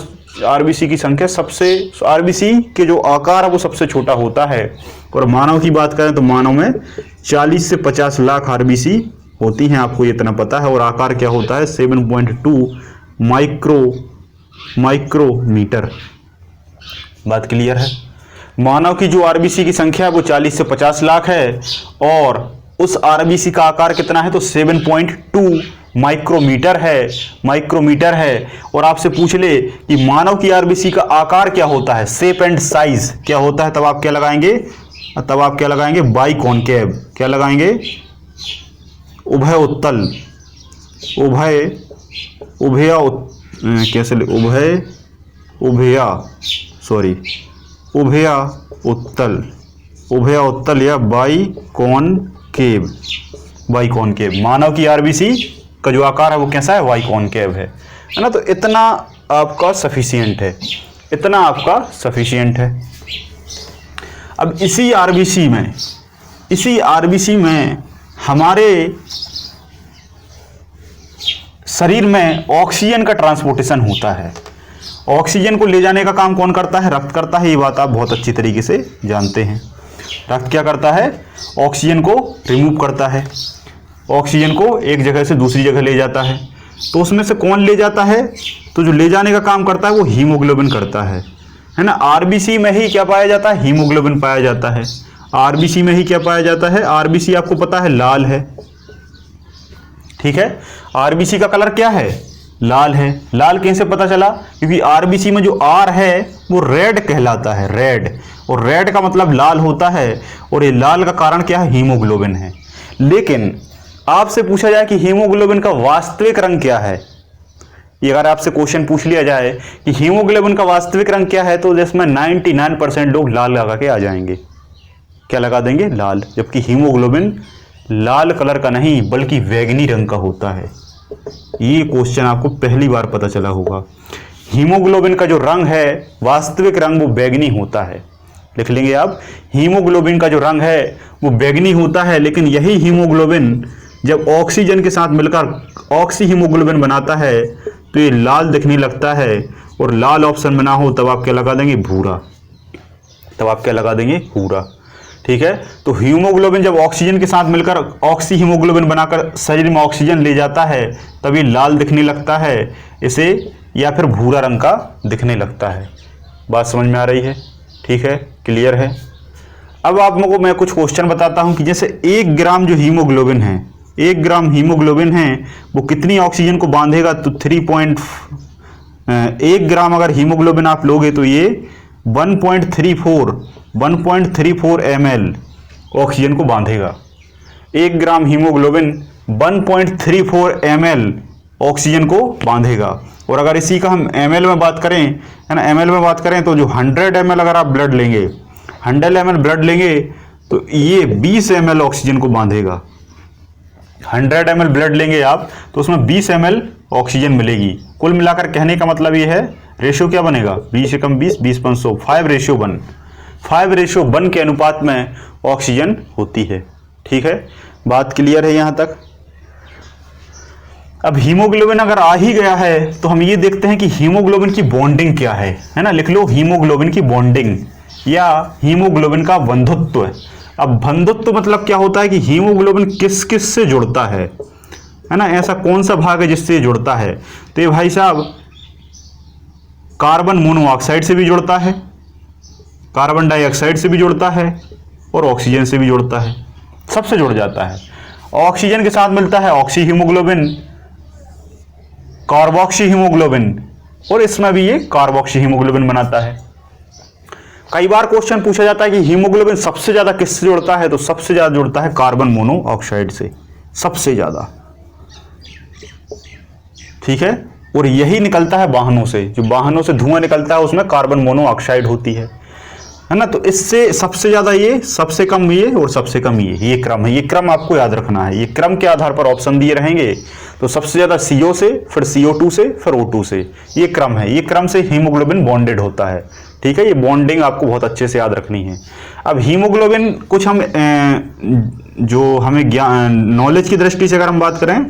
आरबीसी की संख्या सबसे, आरबीसी के जो आकार है वो सबसे छोटा होता है। और मानव की बात करें तो मानव में 40 से 50 लाख आरबीसी होती हैं, आपको ये इतना पता है। और आकार क्या होता है, 7.2 माइक्रोमीटर। बात क्लियर है। मानव की जो आरबीसी की संख्या है वो 40 से 50 लाख है, और उस आरबीसी का आकार कितना है, तो 7.2 माइक्रोमीटर है। और आपसे पूछ ले कि मानव की आरबीसी का आकार क्या होता है, शेप एंड साइज क्या होता है, तब आप क्या लगाएंगे, बाइकॉनकेव। क्या लगाएंगे, उभय उत्तल, उभया उत्तल या बाइकॉनकेव। मानव की आरबीसी का जो आकार है वो कैसा है, बाइकॉनकेव है ना। तो इतना आपका सफिशिएंट है, इतना आपका सफिशिएंट है। अब इसी आरबीसी में हमारे शरीर में ऑक्सीजन का ट्रांसपोर्टेशन होता है। ऑक्सीजन को ले जाने का काम कौन करता है, रक्त करता है। ये बात आप बहुत अच्छी तरीके से जानते हैं। रक्त क्या करता है, ऑक्सीजन को रिमूव करता है, ऑक्सीजन को एक जगह से दूसरी जगह ले जाता है। तो उसमें से कौन ले जाता है, तो जो ले जाने का काम करता है वो हीमोग्लोबिन करता है ना। आरबीसी में ही क्या पाया जाता है, हीमोग्लोबिन पाया जाता है। आरबीसी में ही क्या पाया जाता है, आरबीसी आपको पता है लाल है, ठीक है। आरबीसी का कलर क्या है, लाल है। लाल कैसे पता चला, क्योंकि आरबीसी में जो आर है वो रेड कहलाता है, रेड। और रेड का मतलब लाल होता है, और ये लाल का कारण क्या है, हीमोग्लोबिन है। लेकिन आपसे पूछा जाए कि हीमोग्लोबिन का वास्तविक रंग क्या है, ये अगर आपसे क्वेश्चन पूछ लिया जाए कि हीमोग्लोबिन का वास्तविक रंग क्या है, तो जिसमें 99% लोग लाल लगा के आ जाएंगे। क्या लगा देंगे, लाल। जबकि हीमोग्लोबिन लाल कलर का नहीं बल्कि बैंगनी रंग का होता है। ये क्वेश्चन आपको पहली बार पता चला होगा। हीमोग्लोबिन का जो रंग है, वास्तविक रंग, वो बैंगनी होता है। लिख लेंगे आप, हीमोग्लोबिन का जो रंग है वो बैंगनी होता है। लेकिन यही हीमोग्लोबिन जब ऑक्सीजन के साथ मिलकर ऑक्सी हीमोग्लोबिन बनाता है तो ये लाल दिखने लगता है। और लाल ऑप्शन में ना हो तब आप क्या लगा देंगे, भूरा। ठीक है। तो हीमोग्लोबिन जब ऑक्सीजन के साथ मिलकर ऑक्सी हीमोग्लोबिन बनाकर शरीर में ऑक्सीजन ले जाता है तभी लाल दिखने लगता है इसे, या फिर भूरा रंग का दिखने लगता है। बात समझ में आ रही है, ठीक है, क्लियर है। अब आप लोगों को मैं कुछ क्वेश्चन बताता हूं कि जैसे 1 ग्राम जो हीमोग्लोबिन है, 1 ग्राम हीमोग्लोबिन है वो कितनी ऑक्सीजन को बांधेगा, तो 1 ग्राम अगर हीमोग्लोबिन आप लोगे तो ये 1.34 ml ऑक्सीजन को बांधेगा। 1 ग्राम हीमोग्लोबिन 1.34 ml ऑक्सीजन को बांधेगा। और अगर इसी का हम ml में बात करें, है ना, ml में बात करें तो जो 100 ml अगर आप ब्लड लेंगे, 100 ml ब्लड लेंगे तो ये 20 ml ऑक्सीजन को बांधेगा। 100 ml ब्लड लेंगे आप तो उसमें 20 ml ऑक्सीजन मिलेगी। कुल मिलाकर कहने का मतलब ये है, रेशियो क्या बनेगा, 20 एकम 20, 20/100, 5:1 के अनुपात में ऑक्सीजन होती है। ठीक है, बात क्लियर है यहाँ तक। अब हीमोग्लोबिन अगर आ ही गया है तो हम ये देखते हैं कि हीमोग्लोबिन की बॉन्डिंग क्या है ना। लिख लो हीमोग्लोबिन की बॉन्डिंग या हीमोग्लोबिन का बंधुत्व। अब बंधुत्व मतलब क्या होता है कि हीमोग्लोबिन किस किस से जुड़ता है ना, ऐसा कौन सा भाग है जिससे जुड़ता है। तो ये भाई साहब कार्बन मोनोऑक्साइड से भी जुड़ता है, कार्बन डाइऑक्साइड से भी जुड़ता है और ऑक्सीजन से भी जुड़ता है। सबसे जुड़ जाता है। ऑक्सीजन के साथ मिलता है ऑक्सी हीमोग्लोबिन, कार्बोक्सी हीमोग्लोबिन, और इसमें भी ये कार्बोक्सी हीमोग्लोबिन बनाता है। कई बार क्वेश्चन पूछा जाता है कि हीमोग्लोबिन सबसे ज्यादा किससे जुड़ता है, तो सबसे ज्यादा जुड़ता है कार्बन मोनोऑक्साइड से, सबसे ज्यादा, ठीक है। और यही निकलता है वाहनों से, जो वाहनों से धुआं निकलता है उसमें कार्बन मोनोऑक्साइड होती है ना। तो इससे सबसे ज्यादा ये, सबसे कम ये, और सबसे कम ये क्रम है। ये क्रम आपको याद रखना है। ये क्रम के आधार पर ऑप्शन दिए रहेंगे, तो सबसे ज्यादा CO से, फिर CO2 से, फिर O2 से, ये क्रम है। ये क्रम से हीमोग्लोबिन बॉन्डेड होता है, ठीक है। ये बॉन्डिंग आपको बहुत अच्छे से याद रखनी है। अब हीमोग्लोबिन कुछ हम जो हमें ज्ञान नॉलेज की दृष्टि से अगर हम बात करें,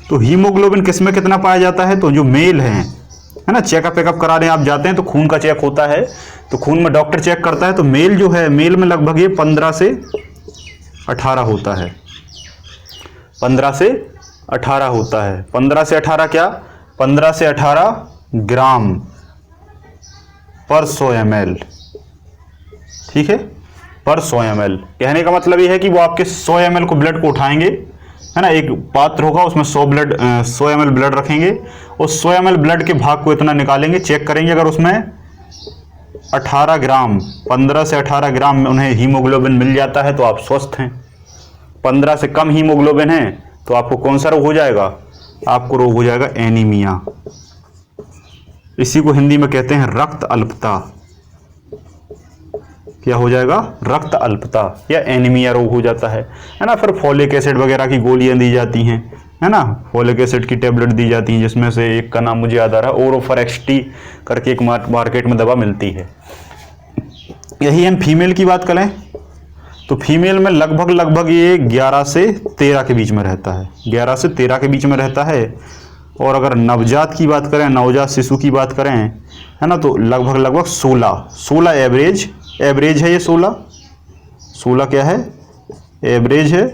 तो हीमोग्लोबिन किस में कितना पाया जाता है, तो जो मेल है ना, चेकअप वेकअप कराने आप जाते हैं तो खून का चेक होता है, तो खून में डॉक्टर चेक करता है, तो मेल जो है, मेल में लगभग ये 15 से 18 होता है। 15 से 18 होता है। 15 से 18 क्या, 15 से 18 ग्राम पर 100 ml, ठीक है, पर 100 ml। कहने का मतलब ये है कि वो आपके 100 ml को ब्लड को उठाएंगे, है ना, एक पात्र होगा उसमें 100 ml ब्लड रखेंगे, और 100 ml ब्लड के भाग को इतना निकालेंगे, चेक करेंगे, अगर उसमें 18 ग्राम, 15 से 18 ग्राम में उन्हें हीमोग्लोबिन मिल जाता है तो आप स्वस्थ हैं। 15 से कम हीमोग्लोबिन है तो आपको कौन सा रोग हो जाएगा, आपको रोग हो जाएगा एनीमिया। इसी को हिंदी में कहते हैं रक्त अल्पता। क्या हो जाएगा, रक्त अल्पता या एनीमिया रोग हो जाता है ना। फिर फॉलिक एसिड वगैरह की गोलियां दी जाती हैं, है ना, फॉलिक एसिड की टेबलेट दी जाती हैं, जिसमें से एक का नाम मुझे याद आ रहा है, ओरोफोरेक्सटी करके एक मार्केट में दवा मिलती है। यही हम फीमेल की बात करें तो फीमेल में लगभग ये 11 से 13 के बीच में रहता है, 11 से 13 के बीच में रहता है। और अगर नवजात की बात करें, नवजात शिशु की बात करें, है ना, तो लगभग 16 एवरेज है ये। 16 क्या है, एवरेज है।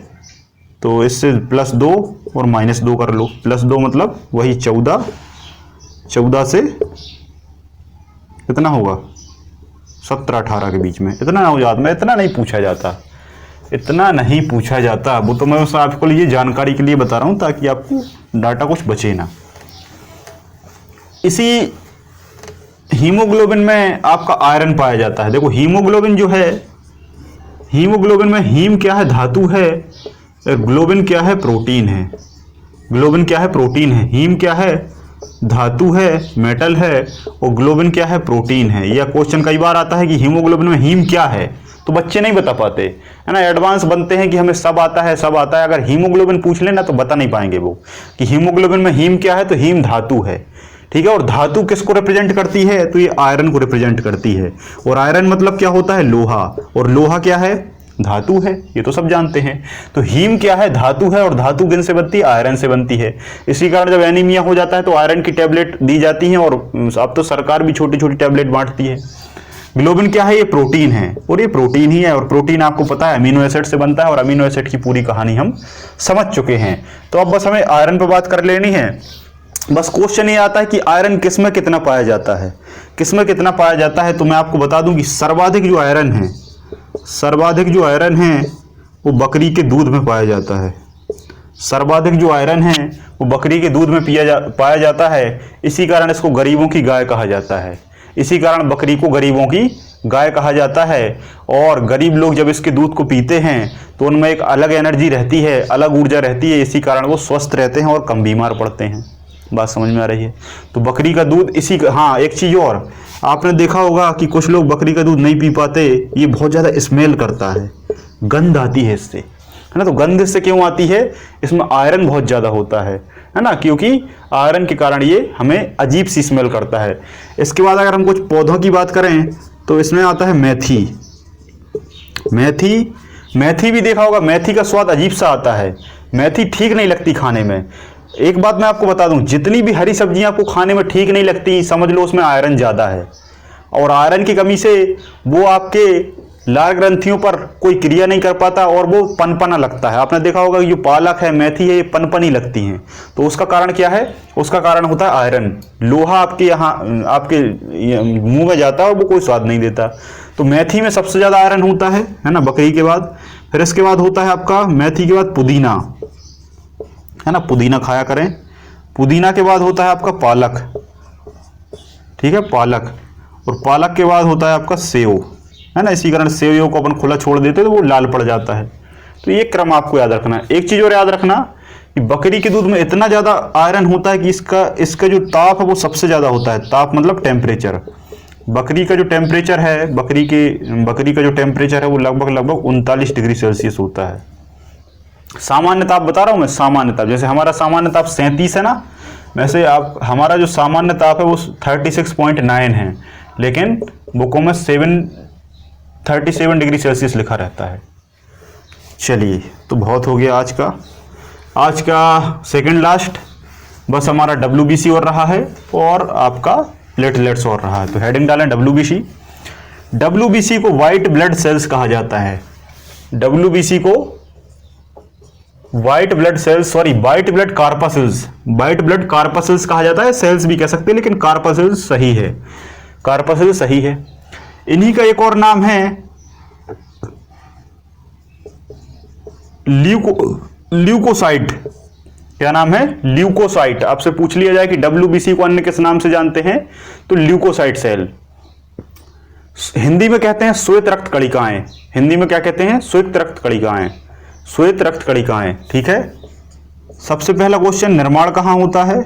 तो इससे +2 और -2 कर लो, +2 मतलब वही 14 से कितना होगा, 17-18 के बीच में। इतना नवजात में इतना नहीं पूछा जाता, इतना नहीं पूछा जाता। वो तो मैं आपको लिए जानकारी के लिए बता रहा हूं, ताकि आपको डाटा कुछ बचे ना। इसी हीमोग्लोबिन में आपका आयरन पाया जाता है। देखो हीमोग्लोबिन जो है, हीमोग्लोबिन में हीम क्या है, धातु है, ग्लोबिन क्या है, प्रोटीन है। ग्लोबिन क्या है, प्रोटीन है। हीम क्या है, धातु है, मेटल है, और ग्लोबिन क्या है, प्रोटीन है। यह क्वेश्चन कई बार आता है कि हीमोग्लोबिन में हीम क्या है, तो बच्चे नहीं बता पाते, है ना। एडवांस बनते हैं कि हमें सब आता है, सब आता है। अगर हीमोग्लोबिन पूछ लेना तो बता नहीं पाएंगे वो कि हीमोग्लोबिन में हीम क्या है, तो हीम धातु है, ठीक है। और धातु किसको रिप्रेजेंट करती है, तो ये आयरन को रिप्रेजेंट करती है। और आयरन मतलब क्या होता है, लोहा, और लोहा क्या है, धातु है, ये तो सब जानते हैं। तो हीम क्या है, धातु है, और धातु किन से बनती है, आयरन से बनती है। इसी कारण जब एनीमिया हो जाता है तो आयरन की टैबलेट दी जाती है, और अब तो सरकार भी छोटी छोटी टैबलेट बांटती है। ग्लोबिन क्या है, ये प्रोटीन है, और ये प्रोटीन ही है। और प्रोटीन आपको पता है अमीनो एसिड से बनता है, और अमीनो एसिड की पूरी कहानी हम समझ चुके हैं। तो अब बस हमें आयरन पर बात कर लेनी है। बस क्वेश्चन ये आता है कि आयरन किस में कितना पाया जाता है, किस में कितना पाया जाता है। तो मैं आपको बता दूं कि सर्वाधिक जो आयरन है, सर्वाधिक जो आयरन है वो बकरी के दूध में पाया जाता है। सर्वाधिक जो आयरन है वो बकरी के दूध में पाया जाता है। इसी कारण इसको गरीबों की गाय कहा जाता है। इसी कारण बकरी को गरीबों की गाय कहा जाता है। और गरीब लोग जब इसके दूध को पीते हैं तो उनमें एक अलग एनर्जी रहती है, अलग ऊर्जा रहती है। इसी कारण वो स्वस्थ रहते हैं और कम बीमार पड़ते हैं। बात समझ में आ रही है। तो बकरी का दूध इसी का, हाँ एक चीज़ और आपने देखा होगा कि कुछ लोग बकरी का दूध नहीं पी पाते, ये बहुत ज़्यादा स्मेल करता है, गंध आती है इससे, है ना। तो गंध इससे क्यों आती है, इसमें आयरन बहुत ज़्यादा होता है ना, क्योंकि आयरन के कारण ये हमें अजीब सी स्मेल करता है। इसके बाद अगर हम कुछ पौधों की बात करें तो इसमें आता है मेथी। मेथी भी देखा होगा, मेथी का स्वाद अजीब सा आता है, मेथी ठीक नहीं लगती खाने में। एक बात मैं आपको बता दूं, जितनी भी हरी सब्जियां आपको खाने में ठीक नहीं लगती, समझ लो उसमें आयरन ज़्यादा है। और आयरन की कमी से वो आपके लाल ग्रंथियों पर कोई क्रिया नहीं कर पाता और वो पनपना लगता है। आपने देखा होगा जो पालक है, मेथी है, ये पनपनी लगती हैं। तो उसका कारण क्या है? उसका कारण होता है आयरन। लोहा आपके यहाँ आपके मुंह में जाता है और वो कोई स्वाद नहीं देता। तो मेथी में सबसे ज्यादा आयरन होता है ना, बकरी के बाद। फिर इसके बाद होता है आपका मेथी के बाद पुदीना, है ना, पुदीना खाया करें। पुदीना के बाद होता है आपका पालक, ठीक है, पालक। और पालक के बाद होता है आपका सेव, है ना। इसी कारण सेव को अपन खुला छोड़ देते तो वो लाल पड़ जाता है। तो ये क्रम आपको याद रखना है। एक चीज और याद रखना कि बकरी के दूध में इतना ज्यादा आयरन होता है कि इसका जो ताप है वो सबसे ज्यादा होता है। ताप मतलब टेम्परेचर। बकरी का जो टेम्परेचर है, बकरी का जो टेम्परेचर है वो लगभग 39 डिग्री सेल्सियस होता है। सामान्य ताप बता रहा हूं मैं, सामान्य ताप। जैसे हमारा सामान्य ताप 37 है ना, वैसे हमारा जो सामान्य ताप है वो 36.9 है, लेकिन बुकों में 37 डिग्री सेल्सियस लिखा रहता है। चलिए, तो बहुत हो गया आज का सेकंड लास्ट। बस हमारा WBC और रहा है और आपका प्लेटलेट्स और रहा है। तो हेडिंग डालें WBC। WBC को व्हाइट ब्लड सेल्स कहा जाता है। WBC को व्हाइट ब्लड कार्पासेल्स, व्हाइट ब्लड कार्पासेल्स कहा जाता है। सेल्स भी कह सकते हैं, लेकिन कार्पासेल्स सही है, कार्पासेल्स सही है। इन्हीं का एक और नाम है ल्यूकोसाइट। क्या नाम है? ल्यूकोसाइट। आपसे पूछ लिया जाए कि WBC को अन्य किस नाम से जानते हैं, तो ल्यूकोसाइट सेल। हिंदी में कहते हैं श्वेत रक्त कणिकाएं। हिंदी में क्या कहते हैं? श्वेत रक्त कणिकाएं, श्वेत रक्त कणिकाएं, ठीक है। सबसे पहला क्वेश्चन, निर्माण कहां होता है?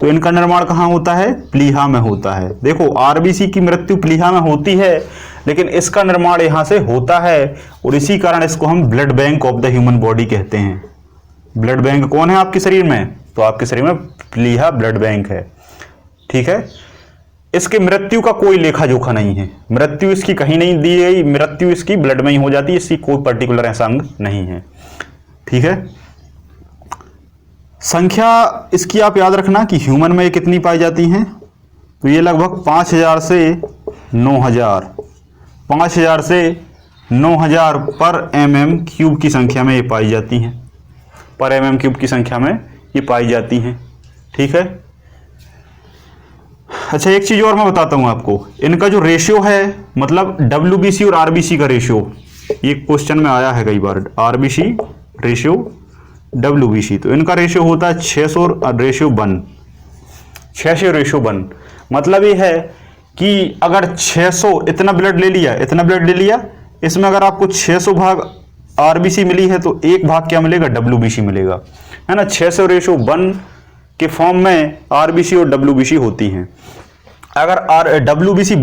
तो इनका निर्माण कहां होता है? प्लीहा में होता है। देखो, RBC की मृत्यु प्लीहा में होती है, लेकिन इसका निर्माण यहां से होता है और इसी कारण इसको हम blood bank of the human body कहते हैं। ब्लड बैंक कौन है आपके शरीर में? तो आपके शरीर में प्लीहा ब्लड बैंक है, ठीक है। इसकी मृत्यु का कोई लेखा जोखा नहीं है, मृत्यु इसकी कहीं नहीं दी गई, मृत्यु इसकी ब्लड में ही हो जाती है, इसकी कोई पर्टिकुलर ऐसा अंग नहीं है, ठीक है। संख्या इसकी आप याद रखना कि ह्यूमन में ये कितनी पाई जाती हैं, तो ये लगभग 5000 से 9000, 5000 से 9000 पर mm³ की संख्या में ये पाई जाती हैं, पर mm³ की संख्या में ये पाई जाती हैं, ठीक है। अच्छा, एक चीज और मैं बताता हूं आपको, इनका जो रेशियो है, मतलब WBC और RBC का रेशियो, ये क्वेश्चन में आया है कई बार, RBC रेशियो WBC, तो इनका रेशियो होता है 600 रेशियो 1, 600 रेशियो 1। मतलब ये है कि अगर 600 इतना ब्लड ले लिया, इसमें अगर आपको 600 भाग RBC मिली है तो एक भाग क्या मिलेगा? WBC मिलेगा, है ना। 600 रेशियो 1 के फॉर्म में RBC और WBC होती हैं। अगर WBC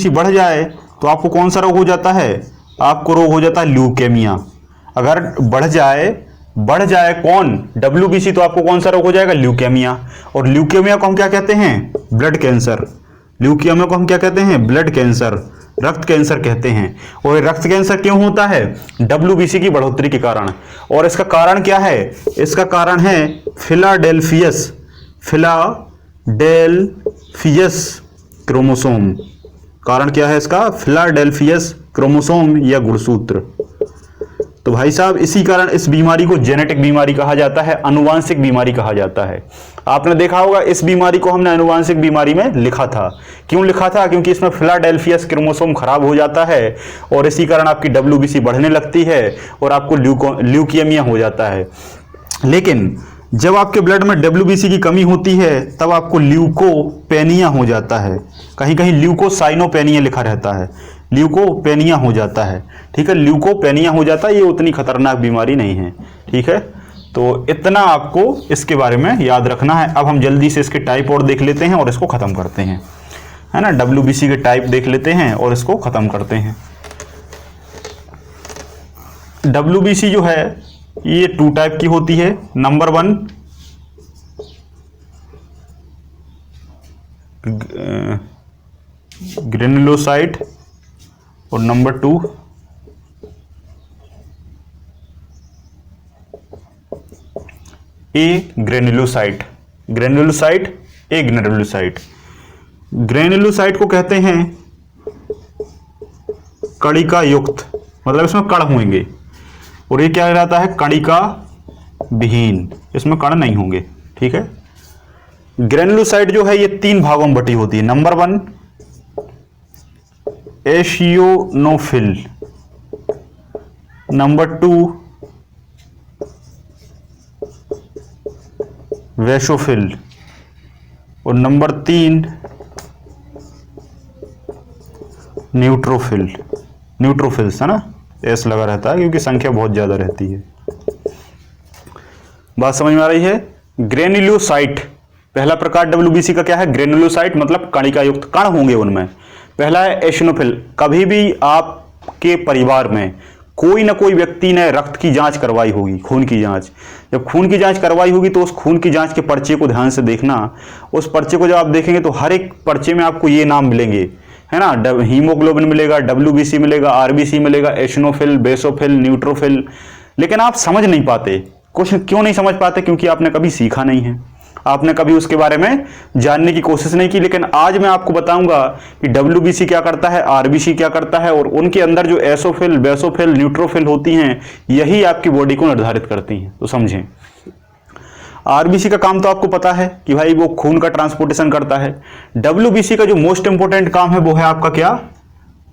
बढ़ जाए तो आपको कौन सा रोग हो जाता है? आपको रोग हो जाता है ल्यूकेमिया। अगर बढ़ जाए कौन? WBC, तो आपको कौन सा रोग हो जाएगा? ल्यूकेमिया। और ल्यूकेमिया को हम क्या कहते हैं? Blood cancer. ल्यूकेमिया को हम क्या कहते हैं? ब्लड कैंसर, रक्त कैंसर कहते हैं। और रक्त कैंसर क्यों होता है? WBC की बढ़ोतरी के कारण। और इसका कारण क्या है? इसका कारण है फिलाडेल्फियस क्रोमोसोम। कारण क्या है इसका? फिलाडेल्फियस क्रोमोसोम या गुणसूत्र। तो भाई साहब, इसी कारण इस बीमारी को जेनेटिक बीमारी कहा जाता है, अनुवांशिक बीमारी कहा जाता है। आपने देखा होगा इस बीमारी को हमने अनुवांशिक बीमारी में लिखा था। क्यों लिखा था? क्योंकि इसमें फिलाडेल्फियस क्रोमोसोम खराब हो जाता है और इसी कारण आपकी WBC बढ़ने लगती है और आपको ल्यूकेमिया हो जाता है। लेकिन जब आपके ब्लड में WBC की कमी होती है तब आपको ल्यूकोपेनिया हो जाता है। कहीं कहीं ल्यूकोसाइनोपेनिया लिखा रहता है, ल्यूकोपेनिया हो जाता है, ठीक है। ल्यूकोपेनिया हो जाता है, ये उतनी खतरनाक बीमारी नहीं है, ठीक है। तो इतना आपको इसके बारे में याद रखना है। अब हम जल्दी से इसके टाइप और देख लेते हैं और इसको खत्म करते हैं, है ना। WBC के टाइप देख लेते हैं और इसको खत्म करते हैं। WBC जो है ये 2 टाइप की होती है। नंबर 1 ग्रेनुलोसाइट और नंबर 2 ए ग्रेनुलोसाइट। ए ग्रेनुलोसाइट को कहते हैं कणिका युक्त, मतलब इसमें कण होंगे, और ये क्या कहलाता है, कणिका विहीन, इसमें कण नहीं होंगे। ठीक है। ग्रेनुलोसाइट जो है ये 3 भागों में बटी होती है। नंबर 1 एशियोनोफिल, नंबर 2 वेसोफिल, और नंबर 3 न्यूट्रोफिल। न्यूट्रोफिल्स है ना, एस लगा रहता है क्योंकि संख्या बहुत ज्यादा रहती है। बात समझ में आ रही है। ग्रेनुलोसाइट पहला प्रकार डब्ल्यूबीसी का क्या है, ग्रेनुलोसाइट मतलब कणिका युक्त, कण होंगे उनमें। पहला है एशिनोफिल। कभी भी आपके परिवार में कोई ना कोई व्यक्ति ने रक्त की जांच करवाई होगी, खून की जांच, जब खून की जांच करवाई होगी तो उस खून की जांच के पर्चे को ध्यान से देखना। उस पर्चे को जब आप देखेंगे तो हर एक पर्चे में आपको ये नाम मिलेंगे, है ना, हीमोग्लोबिन मिलेगा, डब्ल्यूबीसी मिलेगा, आरबीसी मिलेगा, एशिनोफिल, बेसोफिल, न्यूट्रोफिल। लेकिन आप समझ नहीं पाते। कुछ क्यों नहीं समझ पाते, क्योंकि आपने कभी सीखा नहीं है, आपने कभी उसके बारे में जानने की कोशिश नहीं की। लेकिन आज मैं आपको बताऊंगा कि डब्ल्यूबीसी क्या करता है, आरबीसी क्या करता है, और उनके अंदर जो एसोफिल, बेसोफिल, न्यूट्रोफिल होती हैं, यही आपकी बॉडी को निर्धारित करती हैं। तो समझें, आरबीसी का काम तो आपको पता है कि भाई वो खून का ट्रांसपोर्टेशन करता है। डब्ल्यूबीसी का जो मोस्ट इंपोर्टेंट काम है वो है आपका क्या,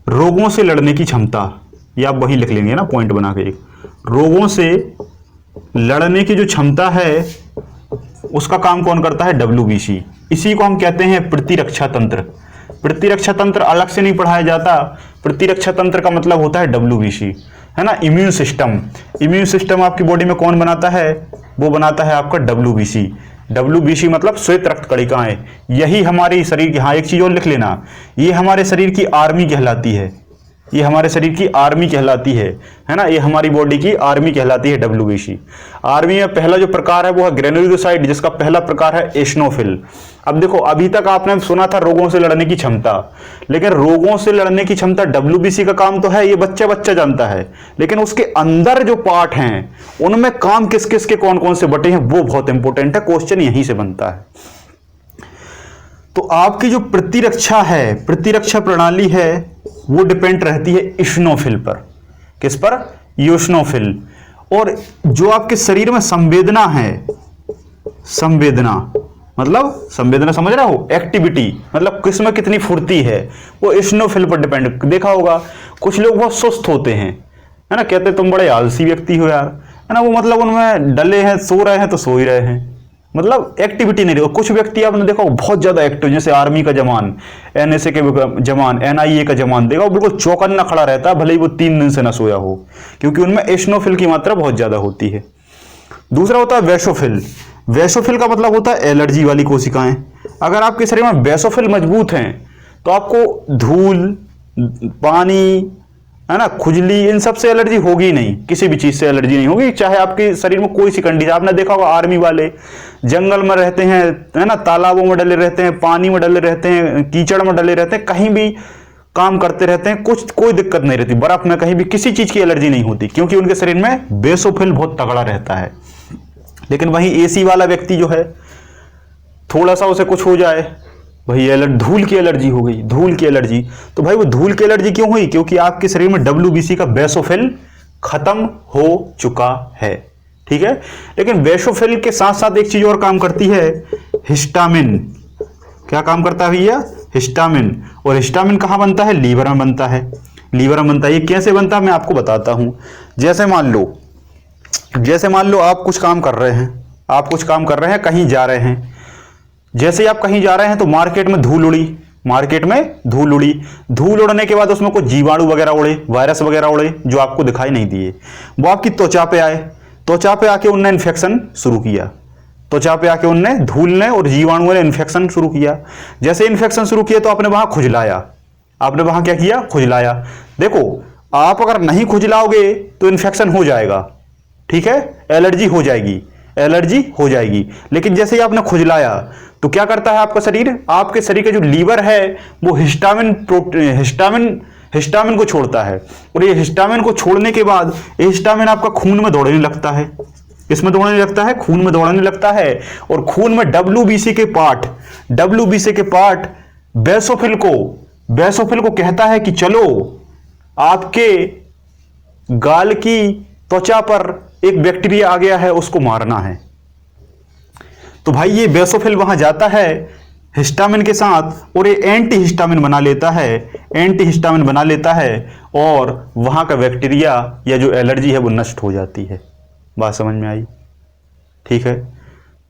रोगों से लड़ने की क्षमता। ये आप वही लिख लेंगे ना पॉइंट बना के, रोगों से लड़ने की जो क्षमता है उसका काम कौन करता है, डब्ल्यूबीसी। इसी को हम कहते हैं प्रतिरक्षा तंत्र। प्रतिरक्षा तंत्र अलग से नहीं पढ़ाया जाता, प्रतिरक्षा तंत्र का मतलब होता है डब्ल्यूबीसी, है ना। इम्यून सिस्टम, इम्यून सिस्टम आपकी बॉडी में कौन बनाता है, वो बनाता है आपका डब्ल्यूबीसी। डब्ल्यूबीसी मतलब श्वेत रक्त कणिकाएं। यही हमारे शरीर की, हाँ एक चीज और लिख लेना, ये हमारे शरीर की आर्मी कहलाती है, ये हमारे शरीर की आर्मी कहलाती है ना, ये हमारी बॉडी की आर्मी कहलाती है डब्ल्यूबीसी। आर्मी में पहला जो प्रकार है वो है ग्रेनुलोसाइट, जिसका पहला प्रकार है एशिनोफिल। अब देखो, अभी तक आपने सुना था रोगों से लड़ने की क्षमता, लेकिन रोगों से लड़ने की क्षमता डब्ल्यूबीसी का काम तो है, ये बच्चा बच्चा जानता है, लेकिन उसके अंदर जो पार्ट हैं उनमें काम किस किस के कौन कौन से बटे हैं वो बहुत इंपॉर्टेंट है, क्वेश्चन यहीं से बनता है। तो आपकी जो प्रतिरक्षा है, प्रतिरक्षा प्रणाली है, वो डिपेंड रहती है इशनोफिल पर। किस पर, यूशनोफिल। और जो आपके शरीर में संवेदना है, संवेदना मतलब संवेदना समझ रहे हो, एक्टिविटी मतलब किसमें कितनी फुर्ती है, वो इशनोफिल पर डिपेंड। देखा होगा कुछ लोग बहुत सुस्त होते हैं, है ना, कहते तुम बड़े आलसी व्यक्ति हो यार, है ना, वो मतलब उनमें डले हैं, सो रहे हैं तो सो ही रहे हैं, मतलब एक्टिविटी नहीं रही। कुछ व्यक्ति आपने देखा बहुत ज्यादा एक्टिव, जैसे आर्मी का जवान, एनएसए के जवान, एनआईए का जवान, देखा बिल्कुल चौकन्ना खड़ा रहता है, भले ही वो 3 दिन से ना सोया हो, क्योंकि उनमें एशनोफिल की मात्रा बहुत ज्यादा होती है। दूसरा होता है वेसोफिल। वेसोफिल का मतलब होता है एलर्जी वाली कोशिकाएं। अगर आपके शरीर में वेसोफिल मजबूत हैं तो आपको धूल, पानी, है ना, खुजली, इन सब से एलर्जी होगी नहीं, किसी भी चीज से एलर्जी नहीं होगी, चाहे आपके शरीर में कोई सी कंडीशन। आपने देखा होगा आर्मी वाले जंगल में रहते हैं, है ना, तालाबों में डले रहते हैं, पानी में डले रहते हैं, कीचड़ में डले रहते हैं, कहीं भी काम करते रहते हैं, कुछ कोई दिक्कत नहीं रहती, बर्फ में कहीं भी किसी चीज की एलर्जी नहीं होती, क्योंकि उनके शरीर में बेसोफिल बहुत तगड़ा रहता है। लेकिन वहीं एसी वाला व्यक्ति जो है, थोड़ा सा उसे कुछ हो जाए, भाई धूल की एलर्जी हो गई, धूल की एलर्जी, तो भाई वो धूल की एलर्जी क्यों हुई, क्योंकि आपके शरीर में डब्ल्यूबीसी का बेसोफिल खत्म हो चुका है। ठीक है। लेकिन बेसोफिल के साथ साथ एक चीज और काम करती है, हिस्टामिन। क्या काम करता है भैया, हिस्टामिन। और हिस्टामिन कहां बनता है, लीवर में बनता है, लीवर में बनता है। ये कैसे बनता है मैं आपको बताता हूं। जैसे मान लो आप कुछ काम कर रहे हैं, आप कुछ काम कर रहे हैं, कहीं जा रहे हैं, जैसे ही आप कहीं जा रहे हैं तो मार्केट में धूल उड़ी, मार्केट में धूल उड़ी, धूल उड़ने के बाद उसमें कुछ जीवाणु वगैरह उड़े, वायरस वगैरह उड़े जो आपको दिखाई नहीं दिए, वो आपकी त्वचा पे आए, त्वचा पे आके उनने इन्फेक्शन शुरू किया, त्वचा पे आके उनने, धूल ने और जीवाणुओं ने इन्फेक्शन शुरू किया। जैसे इन्फेक्शन शुरू किया तो आपने वहां खुजलाया, आपने वहां क्या किया, खुजलाया। देखो, आप अगर नहीं खुजलाओगे तो इन्फेक्शन हो जाएगा, ठीक है, एलर्जी हो जाएगी, एलर्जी हो जाएगी। लेकिन जैसे ही आपने खुजलाया तो क्या करता है आपका शरीर, आपके शरीर का जो लीवर है वो हिस्टामिन को छोड़ता है, और ये हिस्टामिन को छोड़ने के बाद हिस्टामिन आपका खून में दौड़ने लगता है। इसमें दौड़ने लगता है, खून में दौड़ने लगता है, और खून में डब्ल्यूबीसी के पार्ट बेसोफिल को कहता है कि चलो आपके गाल की त्वचा पर एक बैक्टीरिया आ गया है, उसको मारना है। तो भाई ये बेसोफिल वहां जाता है हिस्टामिन के साथ और ये एंटी हिस्टामिन बना लेता है, एंटी हिस्टामिन बना लेता है और वहां का बैक्टीरिया या जो एलर्जी है वो नष्ट हो जाती है। बात समझ में आई? ठीक है।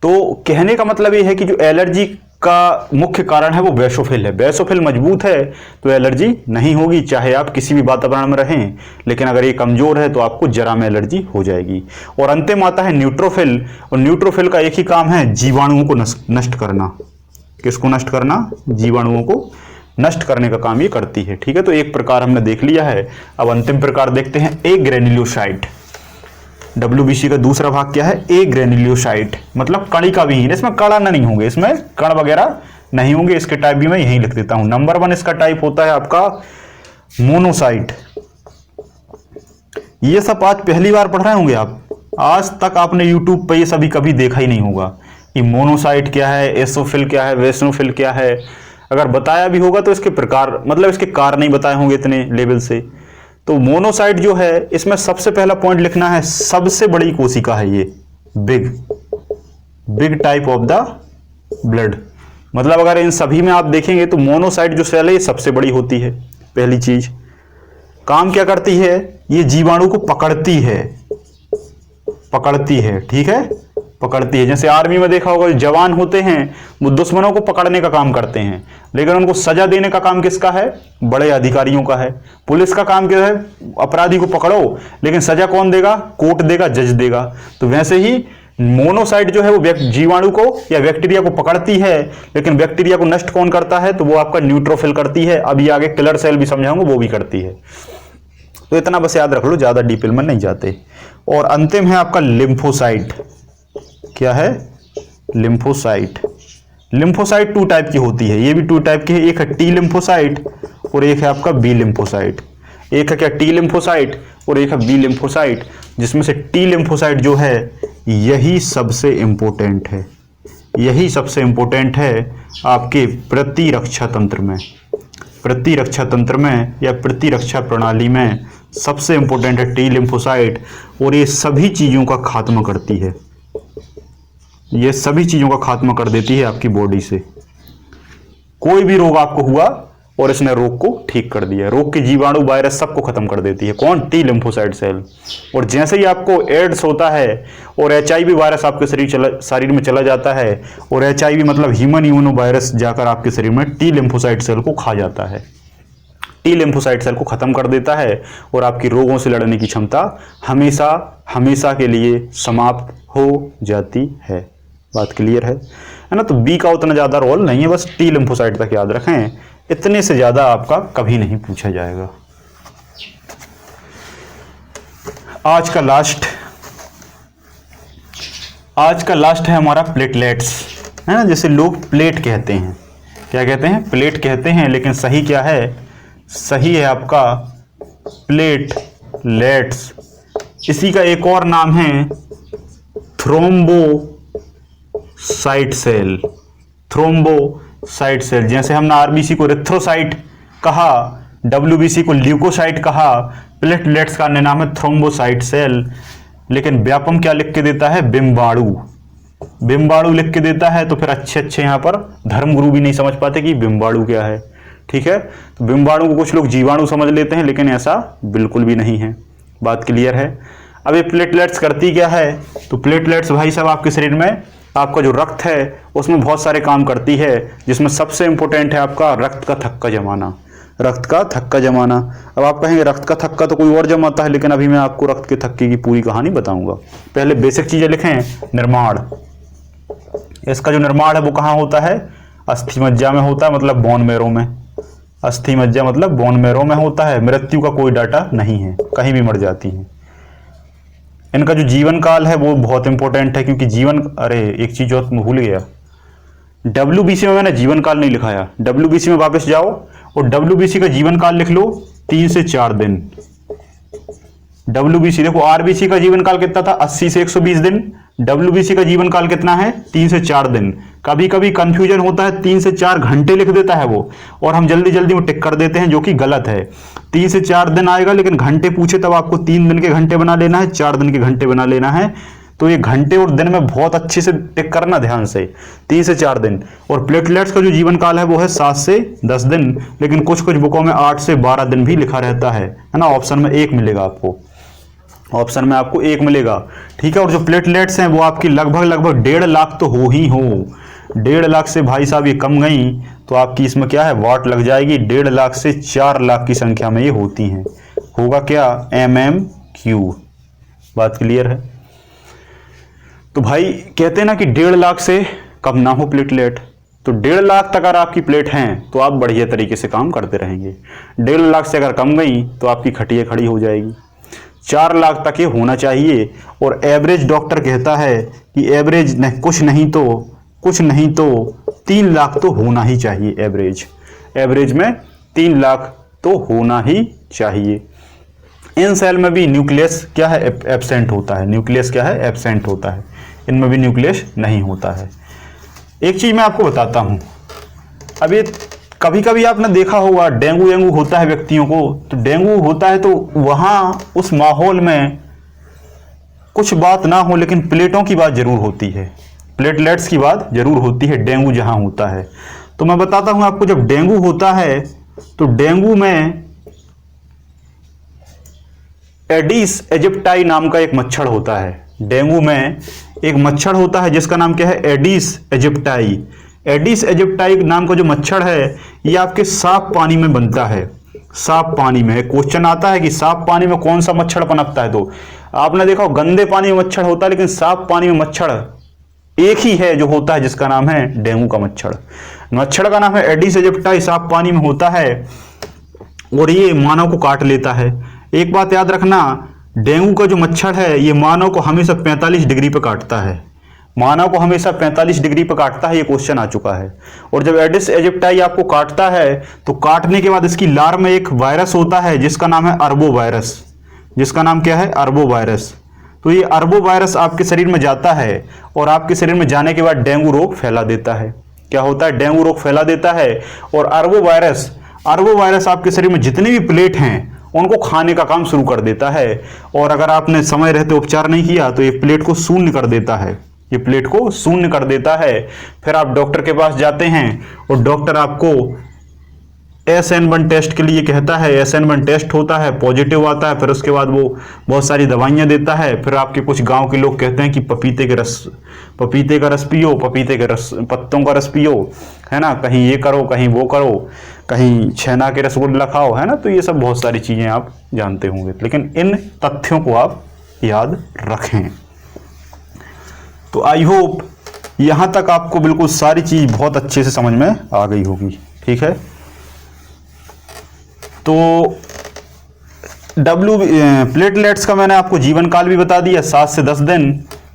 तो कहने का मतलब ये है कि जो एलर्जी का मुख्य कारण है वो बेसोफिल है। बेसोफिल मजबूत है तो एलर्जी नहीं होगी, चाहे आप किसी भी वातावरण में रहें। लेकिन अगर ये कमजोर है तो आपको जरा में एलर्जी हो जाएगी। और अंतिम आता है न्यूट्रोफिल, और न्यूट्रोफिल का एक ही काम है, जीवाणुओं को नष्ट करना। किसको नष्ट करना? जीवाणुओं को नष्ट करने का काम ये करती है। ठीक है, तो एक प्रकार हमने देख लिया है। अब अंतिम प्रकार देखते हैं, ए ग्रेन्युलोसाइट। WBC का दूसरा भाग क्या है? ए ग्रेन्युलोसाइट, मतलब कणिका विहीन। इसमें कण नहीं होंगे, इसमें कण वगैरह नहीं होंगे। इसके टाइप भी मैं यहीं लिख देता हूं। नंबर 1 इसका टाइप होता है आपका मोनोसाइट। ये सब आज पहली बार पढ़ रहे होंगे आप। आज तक आपने YouTube पे ये सभी कभी देखा ही नहीं होगा कि मोनोसाइट क्या है, एसोफिल क्या है, वेसनोफिल क्या है। अगर बताया भी होगा तो इसके प्रकार, मतलब इसके कार नहीं बताए होंगे इतने लेवल से। तो मोनोसाइट जो है, इसमें सबसे पहला पॉइंट लिखना है, सबसे बड़ी कोशिका है ये, big type of the blood. मतलब अगर इन सभी में आप देखेंगे तो मोनोसाइट जो सेल है ये सबसे बड़ी होती है। पहली चीज, काम क्या करती है? ये जीवाणु को पकड़ती है, ठीक है, पकड़ती है। जैसे आर्मी में देखा होगा, जवान होते हैं वो दुश्मनों को पकड़ने का काम करते हैं, लेकिन उनको सजा देने का काम किसका है? बड़े अधिकारियों का है। पुलिस का काम क्या है? अपराधी को पकड़ो, लेकिन सजा कौन देगा? कोर्ट देगा, जज देगा। तो वैसे ही मोनोसाइट जो है वो जीवाणु को या बैक्टीरिया को पकड़ती है, लेकिन बैक्टीरिया को नष्ट कौन करता है? तो वो आपका न्यूट्रोफिल करती है। अब ये आगे किलर सेल भी समझाऊंगा, वो भी करती है। तो इतना बस याद रख लो, ज्यादा डीपल में नहीं जाते। और अंतिम है आपका लिम्फोसाइट। क्या है? लिम्फोसाइट। लिम्फोसाइट 2 टाइप की होती है, ये भी 2 टाइप की है। एक है टी लिम्फोसाइट और एक है आपका बी लिम्फोसाइट। एक है क्या? टी लिम्फोसाइट और एक है बी लिम्फोसाइट, जिसमें से टी लिम्फोसाइट जो है यही सबसे इंपॉर्टेंट है। यही सबसे इंपॉर्टेंट है आपके प्रतिरक्षा तंत्र में, प्रतिरक्षा तंत्र में या प्रतिरक्षा प्रणाली में सबसे इंपॉर्टेंट है टी लिम्फोसाइट। और ये सभी चीजों का खात्मा करती है, ये सभी चीजों का खात्मा कर देती है आपकी बॉडी से। कोई भी रोग आपको हुआ और इसने रोग को ठीक कर दिया, रोग के जीवाणु वायरस सबको खत्म कर देती है। कौन? T lymphocyte cell. और जैसे ही आपको एड्स होता है और HIV वायरस आपके शरीर में चला जाता है, और HIV मतलब ह्यूमन इम्यूनो वायरस जाकर आपके शरीर में टी लिम्फोसाइट सेल को खा जाता है, टी लिम्फोसाइट सेल को खत्म कर देता है, और आपकी रोगों से लड़ने की क्षमता हमेशा हमेशा के लिए समाप्त हो जाती है। बात क्लियर है ना? तो बी का उतना ज्यादा रोल नहीं है, बस टी लिम्फोसाइट तक याद रखें। इतने से ज्यादा आपका कभी नहीं पूछा जाएगा। आज का लास्ट है हमारा प्लेटलेट्स, है ना? जैसे लोग प्लेट कहते हैं, क्या कहते हैं? प्लेट कहते हैं, लेकिन सही क्या है? सही है आपका प्लेटलेट्स। इसी का एक और नाम है थ्रोम्बोसाइट सेल। थ्रोम्बोसाइट सेल, जैसे हमने आरबीसी को एरिथ्रोसाइट कहा, WBC को ल्यूकोसाइट कहा, प्लेटलेट्स का अन्य नाम है थ्रोम्बोसाइट सेल। लेकिन व्यापम क्या लिख के देता है? बिम्बाणु। बिम्बाणु लिख के देता है, तो फिर अच्छे यहाँ पर धर्मगुरु भी नहीं समझ पाते कि बिम्बाणु क्या है। ठीक है, तो बिम्बाणु को कुछ लोग जीवाणु समझ लेते हैं, लेकिन ऐसा बिल्कुल भी नहीं है। बात क्लियर है? अब ये प्लेटलेट्स करती क्या है? तो प्लेटलेट्स भाई साहब आपके शरीर में आपका जो रक्त है उसमें बहुत सारे काम करती है, जिसमें सबसे इंपॉर्टेंट है आपका रक्त का थक्का जमाना। रक्त का थक्का जमाना। अब आप कहेंगे रक्त का थक्का तो कोई और जमाता है, लेकिन अभी मैं आपको रक्त के थक्के की पूरी कहानी बताऊंगा। पहले बेसिक चीजें लिखें। निर्माण, इसका जो निर्माण है वो कहाँ होता है? अस्थि मज्जा में होता है, मतलब बोन मैरो में। अस्थि मज्जा मतलब बोन मैरो में होता है। मृत्यु का कोई डाटा नहीं है, कहीं भी मर जाती है। इनका जो जीवन काल है वो बहुत इंपॉर्टेंट है, क्योंकि अरे एक चीज और भूल गया, WBC में मैंने जीवन काल नहीं लिखाया। WBC में वापस जाओ और WBC का जीवन काल लिख लो 3 से 4 दिन। WBC देखो, RBC का जीवन काल कितना था? 80 से 120 दिन। WBC का जीवन काल कितना है? 3 से 4 दिन। कभी कभी कंफ्यूजन होता है, 3 से 4 घंटे लिख देता है वो, और हम जल्दी जल्दी में टिक कर देते हैं, जो कि गलत है। 3 से 4 दिन आएगा, लेकिन घंटे पूछे तब आपको 3 दिन के घंटे बना लेना है, 4 दिन के घंटे बना लेना है। तो ये घंटे और दिन में बहुत अच्छे से टिक करना ध्यान से, 3 से 4 दिन। और प्लेटलेट्स का जो जीवन काल है वो है 7 से 10 दिन, लेकिन कुछ कुछ बुकों में 8 से 12 दिन भी लिखा रहता है ना। ऑप्शन में 1 मिलेगा आपको, ऑप्शन में आपको 1 मिलेगा, ठीक है। और जो प्लेटलेट्स हैं वो आपकी लगभग 1.5 लाख तो हो ही हो। 1.5 लाख से भाई साहब ये कम गई तो आपकी इसमें क्या है, वाट लग जाएगी। 1.5 लाख से 4 लाख की संख्या में ये होती हैं। होगा क्या? MMQ। बात क्लियर है? तो भाई कहते हैं ना कि 1.5 लाख से कम ना हो प्लेटलेट, तो 1.5 लाख तक अगर आपकी प्लेट हैं तो आप बढ़िया तरीके से काम करते रहेंगे। 1.5 लाख से अगर कम गई तो आपकी खटिया खड़ी हो जाएगी। 4 लाख तक ये होना चाहिए। और एवरेज डॉक्टर कहता है कि एवरेज कुछ नहीं तो 3 लाख तो होना ही चाहिए। एवरेज में 3 लाख तो होना ही चाहिए। इन सेल में भी न्यूक्लियस क्या है? एब्सेंट होता है। न्यूक्लियस क्या है? एब्सेंट होता है। इनमें भी न्यूक्लियस नहीं होता है। एक चीज मैं आपको बताता हूं, अब ये कभी कभी आपने देखा होगा डेंगू होता है व्यक्तियों को, तो डेंगू होता है तो वहां उस माहौल में कुछ बात ना हो, लेकिन प्लेटों की बात जरूर होती है, प्लेटलेट्स की बात जरूर होती है डेंगू जहां होता है। तो मैं बताता हूं आपको, जब डेंगू होता है तो डेंगू में एडिस एजिप्टाई नाम का एक मच्छर होता है। डेंगू में एक मच्छर होता है जिसका नाम क्या है? Aedes aegypti. एडिस एजिप्टाई नाम का जो मच्छर है ये आपके साफ पानी में बनता है। साफ पानी में क्वेश्चन आता है कि साफ पानी में कौन सा मच्छर पनपता है, तो आपने देखा गंदे पानी में मच्छर होता है, लेकिन साफ पानी में मच्छर एक ही है जो होता है, जिसका नाम है डेंगू का मच्छर। मच्छर का नाम है एडिस एजिप्टाई, साफ पानी में होता है और ये मानव को काट लेता है। एक बात याद रखना, डेंगू का जो मच्छर है ये मानव को हमेशा 45 डिग्री पर काटता है। मानव को हमेशा 45 डिग्री पर काटता है, ये क्वेश्चन आ चुका है। और जब एडिस एजिप्टाई आपको काटता है तो काटने के बाद इसकी लार में एक वायरस होता है जिसका नाम है अरबो वायरस। जिसका नाम क्या है? अरबो वायरस। तो ये अरबो वायरस आपके शरीर में जाता है और आपके शरीर में जाने के बाद डेंगू रोग फैला देता है। क्या होता है? डेंगू रोग फैला देता है। और अरबो वायरस आपके शरीर में जितने भी प्लेट हैं उनको खाने का काम शुरू कर देता है। और अगर आपने समय रहते उपचार नहीं किया तो ये प्लेट को शून्य कर देता है। ये प्लेट को शून्य कर देता है। फिर आप डॉक्टर के पास जाते हैं और डॉक्टर आपको SN1 टेस्ट के लिए कहता है। SN1 टेस्ट होता है, पॉजिटिव आता है, फिर उसके बाद वो बहुत सारी दवाइयाँ देता है। फिर आपके कुछ गांव के लोग कहते हैं कि पपीते का रस पियो, पपीते के पत्तों का रस पियो, है ना, कहीं ये करो, कहीं वो करो, कहीं छेना के रसगुल्ला खाओ, है ना। तो ये सब बहुत सारी चीज़ें आप जानते होंगे, लेकिन इन तथ्यों को आप याद रखें। तो आई होप यहाँ तक आपको बिल्कुल सारी चीज़ बहुत अच्छे से समझ में आ गई होगी, ठीक है। तो प्लेटलेट्स का मैंने आपको जीवन काल भी बता दिया, 7 से 10 दिन।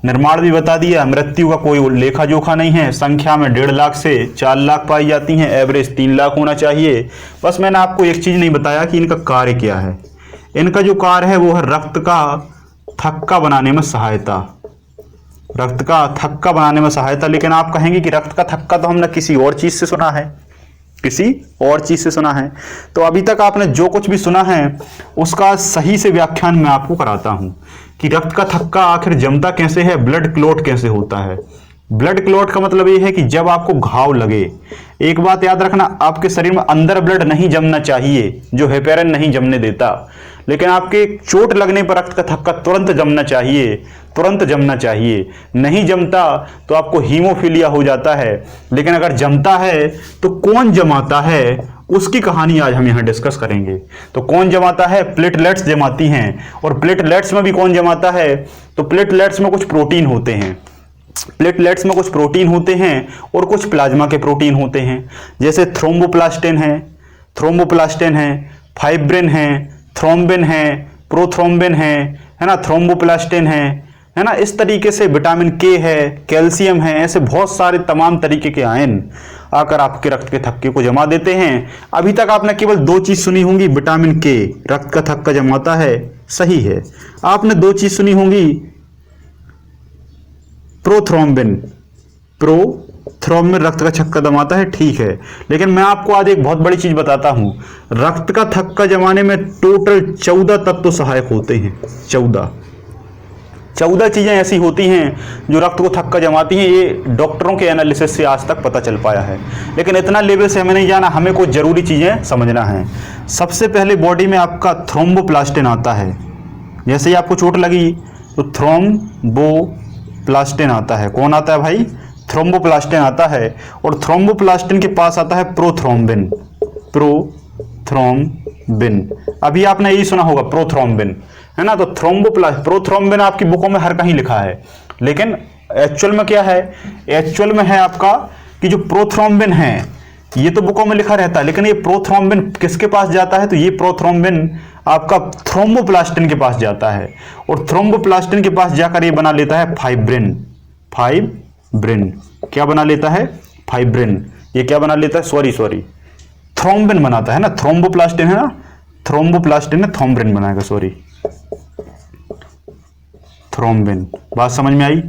निर्माण भी बता दिया। मृत्यु का कोई लेखा जोखा नहीं है। संख्या में 1.5 लाख से 4 लाख पाई जाती हैं। एवरेज 3 लाख होना चाहिए। बस मैंने आपको एक चीज़ नहीं बताया कि इनका कार्य क्या है। इनका जो कार्य है वो है रक्त का थक्का बनाने में सहायता। रक्त का थक्का बनाने में सहायता। लेकिन आप कहेंगे कि रक्त का थक्का तो हमने किसी और चीज़ से सुना है, किसी और चीज से सुना है। तो अभी तक आपने जो कुछ भी सुना है उसका सही से व्याख्यान मैं आपको कराता हूं कि रक्त का थक्का आखिर जमता कैसे है, ब्लड क्लॉट कैसे होता है। ब्लड क्लॉट का मतलब ये है कि जब आपको घाव लगे, एक बात याद रखना, आपके शरीर में अंदर ब्लड नहीं जमना चाहिए, जो हेपेरिन नहीं जमने देता, लेकिन आपके चोट लगने पर रक्त का थक्का तुरंत जमना चाहिए, तुरंत जमना चाहिए। नहीं जमता तो आपको हीमोफीलिया हो जाता है। लेकिन अगर जमता है तो कौन जमाता है, उसकी कहानी आज हम यहाँ डिस्कस करेंगे। तो कौन जमाता है? प्लेटलेट्स जमाती हैं। और प्लेटलेट्स में भी कौन जमाता है? तो प्लेटलेट्स में कुछ प्रोटीन होते हैं। प्लेटलेट्स में कुछ प्रोटीन होते हैं और कुछ प्लाज्मा के प्रोटीन होते हैं, जैसे थ्रोम्बोप्लास्टिन है, फाइब्रिन है, थ्रोम्बिन है, प्रोथ्रोम्बिन है ना, थ्रोम्बोप्लास्टिन है ना। इस तरीके से विटामिन के है, कैल्शियम है, ऐसे बहुत सारे तमाम तरीके के आयन आकर आपके रक्त के थक्के को जमा देते हैं। अभी तक आपने केवल 2 चीज सुनी होंगी, विटामिन के रक्त का थक्का जमाता है, सही है। आपने 2 चीज सुनी होंगी, प्रोथ्रोम्बिन, प्रोथ्रोम्बिन रक्त का थक्का जमाता है, ठीक है। लेकिन मैं आपको आज एक बहुत बड़ी चीज बताता हूं, रक्त का थक्का जमाने में टोटल 14 तत्व सहायक होते हैं। 14 चीजें ऐसी होती हैं जो रक्त को थक्का जमाती हैं। ये डॉक्टरों के एनालिसिस से आज तक पता चल पाया है, लेकिन इतना लेवल से हमें नहीं जाना, हमें कुछ जरूरी चीजें समझना है। सबसे पहले बॉडी में आपका थ्रोम्बोप्लास्टिन आता है। जैसे ही आपको चोट लगी तो थ्रोम्बोप्लास्टिन आता है। कौन आता है भाई? थ्रोम्बोप्लास्टिन आता है। और थ्रोम्बोप्लास्टिन के पास आता है प्रोथ्रोम्बिन, प्रोथ्रोम्बिन। अभी आपने यही सुना होगा प्रोथ्रोम्बिन, है ना। तो प्रोथ्रोम्बिन आपकी बुकों में हर कहीं लिखा है, लेकिन एक्चुअल में क्या है? एक्चुअल में है आपका कि जो प्रोथ्रोम्बिन है ये तो बुकों में लिखा रहता है, लेकिन ये प्रोथ्रोम्बिन किसके पास जाता है? तो ये प्रोथ्रोम्बिन आपका थ्रोम्बोप्लास्टिन के पास जाता है, और थ्रोम्बोप्लास्टिन के पास जाकर ये बना लेता है फाइब्रिन। फाइब्रिन क्या बना लेता है? फाइब्रिन। ये क्या बना लेता है? सॉरी थ्रोम्बिन बनाता है ना, थ्रोम्बोप्लास्टिन है ना, थ्रोम्बोप्लास्टिन ने थ्रोम्बिन बनाएगा, सॉरी थ्रोम्बिन। बात समझ में आई?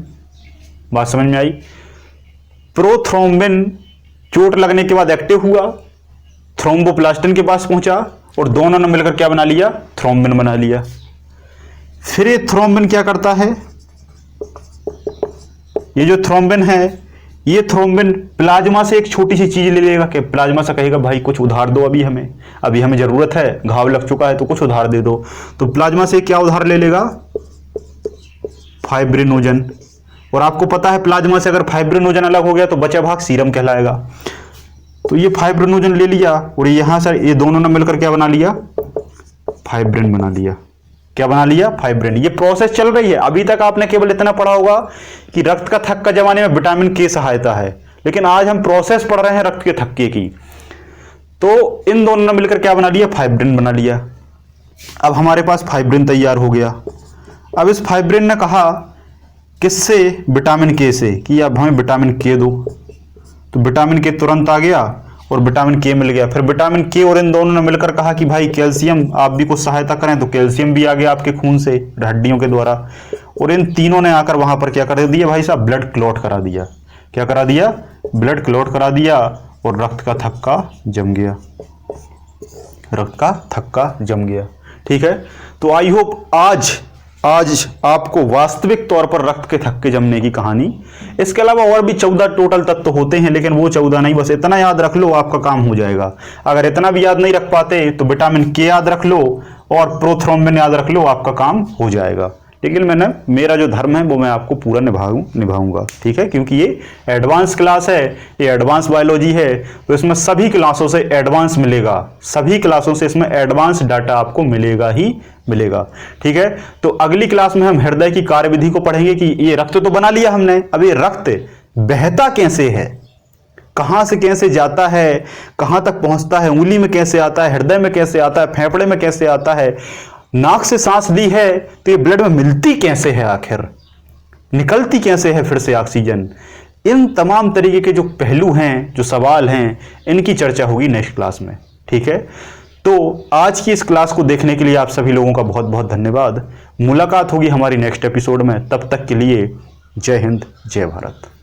बात समझ में आई? प्रोथ्रोम्बिन चोट लगने के बाद एक्टिव हुआ, थ्रोम्बोप्लास्टिन के पास पहुंचा, और दोनों ने मिलकर क्या बना लिया? थ्रोम्बिन बना लिया। फिर ये थ्रोम्बिन क्या करता है? ये जो थ्रोम्बिन है, ये थ्रोम्बिन प्लाज्मा से एक छोटी सी चीज ले लेगा, कि प्लाज्मा से कहेगा भाई कुछ उधार दो, अभी हमें जरूरत है, घाव लग चुका है तो कुछ उधार दे दो। तो प्लाज्मा से क्या उधार ले लेगा? फाइब्रिनोजन। और आपको पता है प्लाज्मा से अगर फाइब्रिनोजन अलग हो गया तो बचा भाग सीरम कहलाएगा। तो ये फाइब्रिनोजन ले लिया, और यहां से ये दोनों ने मिलकर क्या बना लिया? फाइब्रिन बना लिया। क्या बना लिया? फाइब्रिन। ये प्रोसेस चल रही है। अभी तक आपने केवल इतना पढ़ा होगा कि रक्त का थक्का जमाने में विटामिन के सहायता है, लेकिन आज हम प्रोसेस पढ़ रहे हैं रक्त के थक्के की। तो इन दोनों ने मिलकर क्या बना लिया? फाइब्रिन बना लिया। अब हमारे पास फाइब्रिन तैयार हो गया। अब इस फाइब्रिन ने कहा किससे? विटामिन के से, कि अब हमें विटामिन के दो। तो विटामिन के तुरंत आ गया और विटामिन के मिल गया। फिर विटामिन के और इन दोनों ने मिलकर कहा कि भाई कैल्शियम आप भी कुछ सहायता करें, तो कैल्शियम भी आ गया आपके खून से, हड्डियों के द्वारा। और इन तीनों ने आकर वहां पर क्या कर दिया भाई साहब? ब्लड क्लॉट करा दिया। क्या करा दिया? ब्लड क्लॉट करा दिया, और रक्त का थक्का जम गया। रक्त का थक्का जम गया, ठीक है। तो आई होप आज आपको वास्तविक तौर पर रक्त के थक्के जमने की कहानी, इसके अलावा और भी 14 टोटल तत्व होते हैं, लेकिन वो 14 नहीं, बस इतना याद रख लो आपका काम हो जाएगा। अगर इतना भी याद नहीं रख पाते तो विटामिन के याद रख लो और प्रोथ्रोम्बिन याद रख लो, आपका काम हो जाएगा। लेकिन मेरा जो धर्म है वो मैं आपको पूरा निभाऊंगा, ठीक है, क्योंकि ये एडवांस क्लास है, ये एडवांस बायोलॉजी है, तो इसमें सभी क्लासों से एडवांस मिलेगा, सभी क्लासों से इसमें एडवांस डाटा आपको मिलेगा ही मिलेगा, ठीक है। तो अगली क्लास में हम हृदय की कार्यविधि को पढ़ेंगे कि ये रक्त तो बना लिया हमने, अब ये रक्त बहता कैसे है, कहां से कैसे जाता है, कहां तक पहुंचता है, उंगली में कैसे आता है, हृदय में कैसे आता है, फेफड़े में कैसे आता है, नाक से सांस ली है तो ये ब्लड में मिलती कैसे है, आखिर निकलती कैसे है फिर से ऑक्सीजन। इन तमाम तरीके के जो पहलू हैं, जो सवाल हैं, इनकी चर्चा होगी नेक्स्ट क्लास में, ठीक है। तो आज की इस क्लास को देखने के लिए आप सभी लोगों का बहुत बहुत धन्यवाद। मुलाकात होगी हमारी नेक्स्ट एपिसोड में, तब तक के लिए जय हिंद, जय भारत।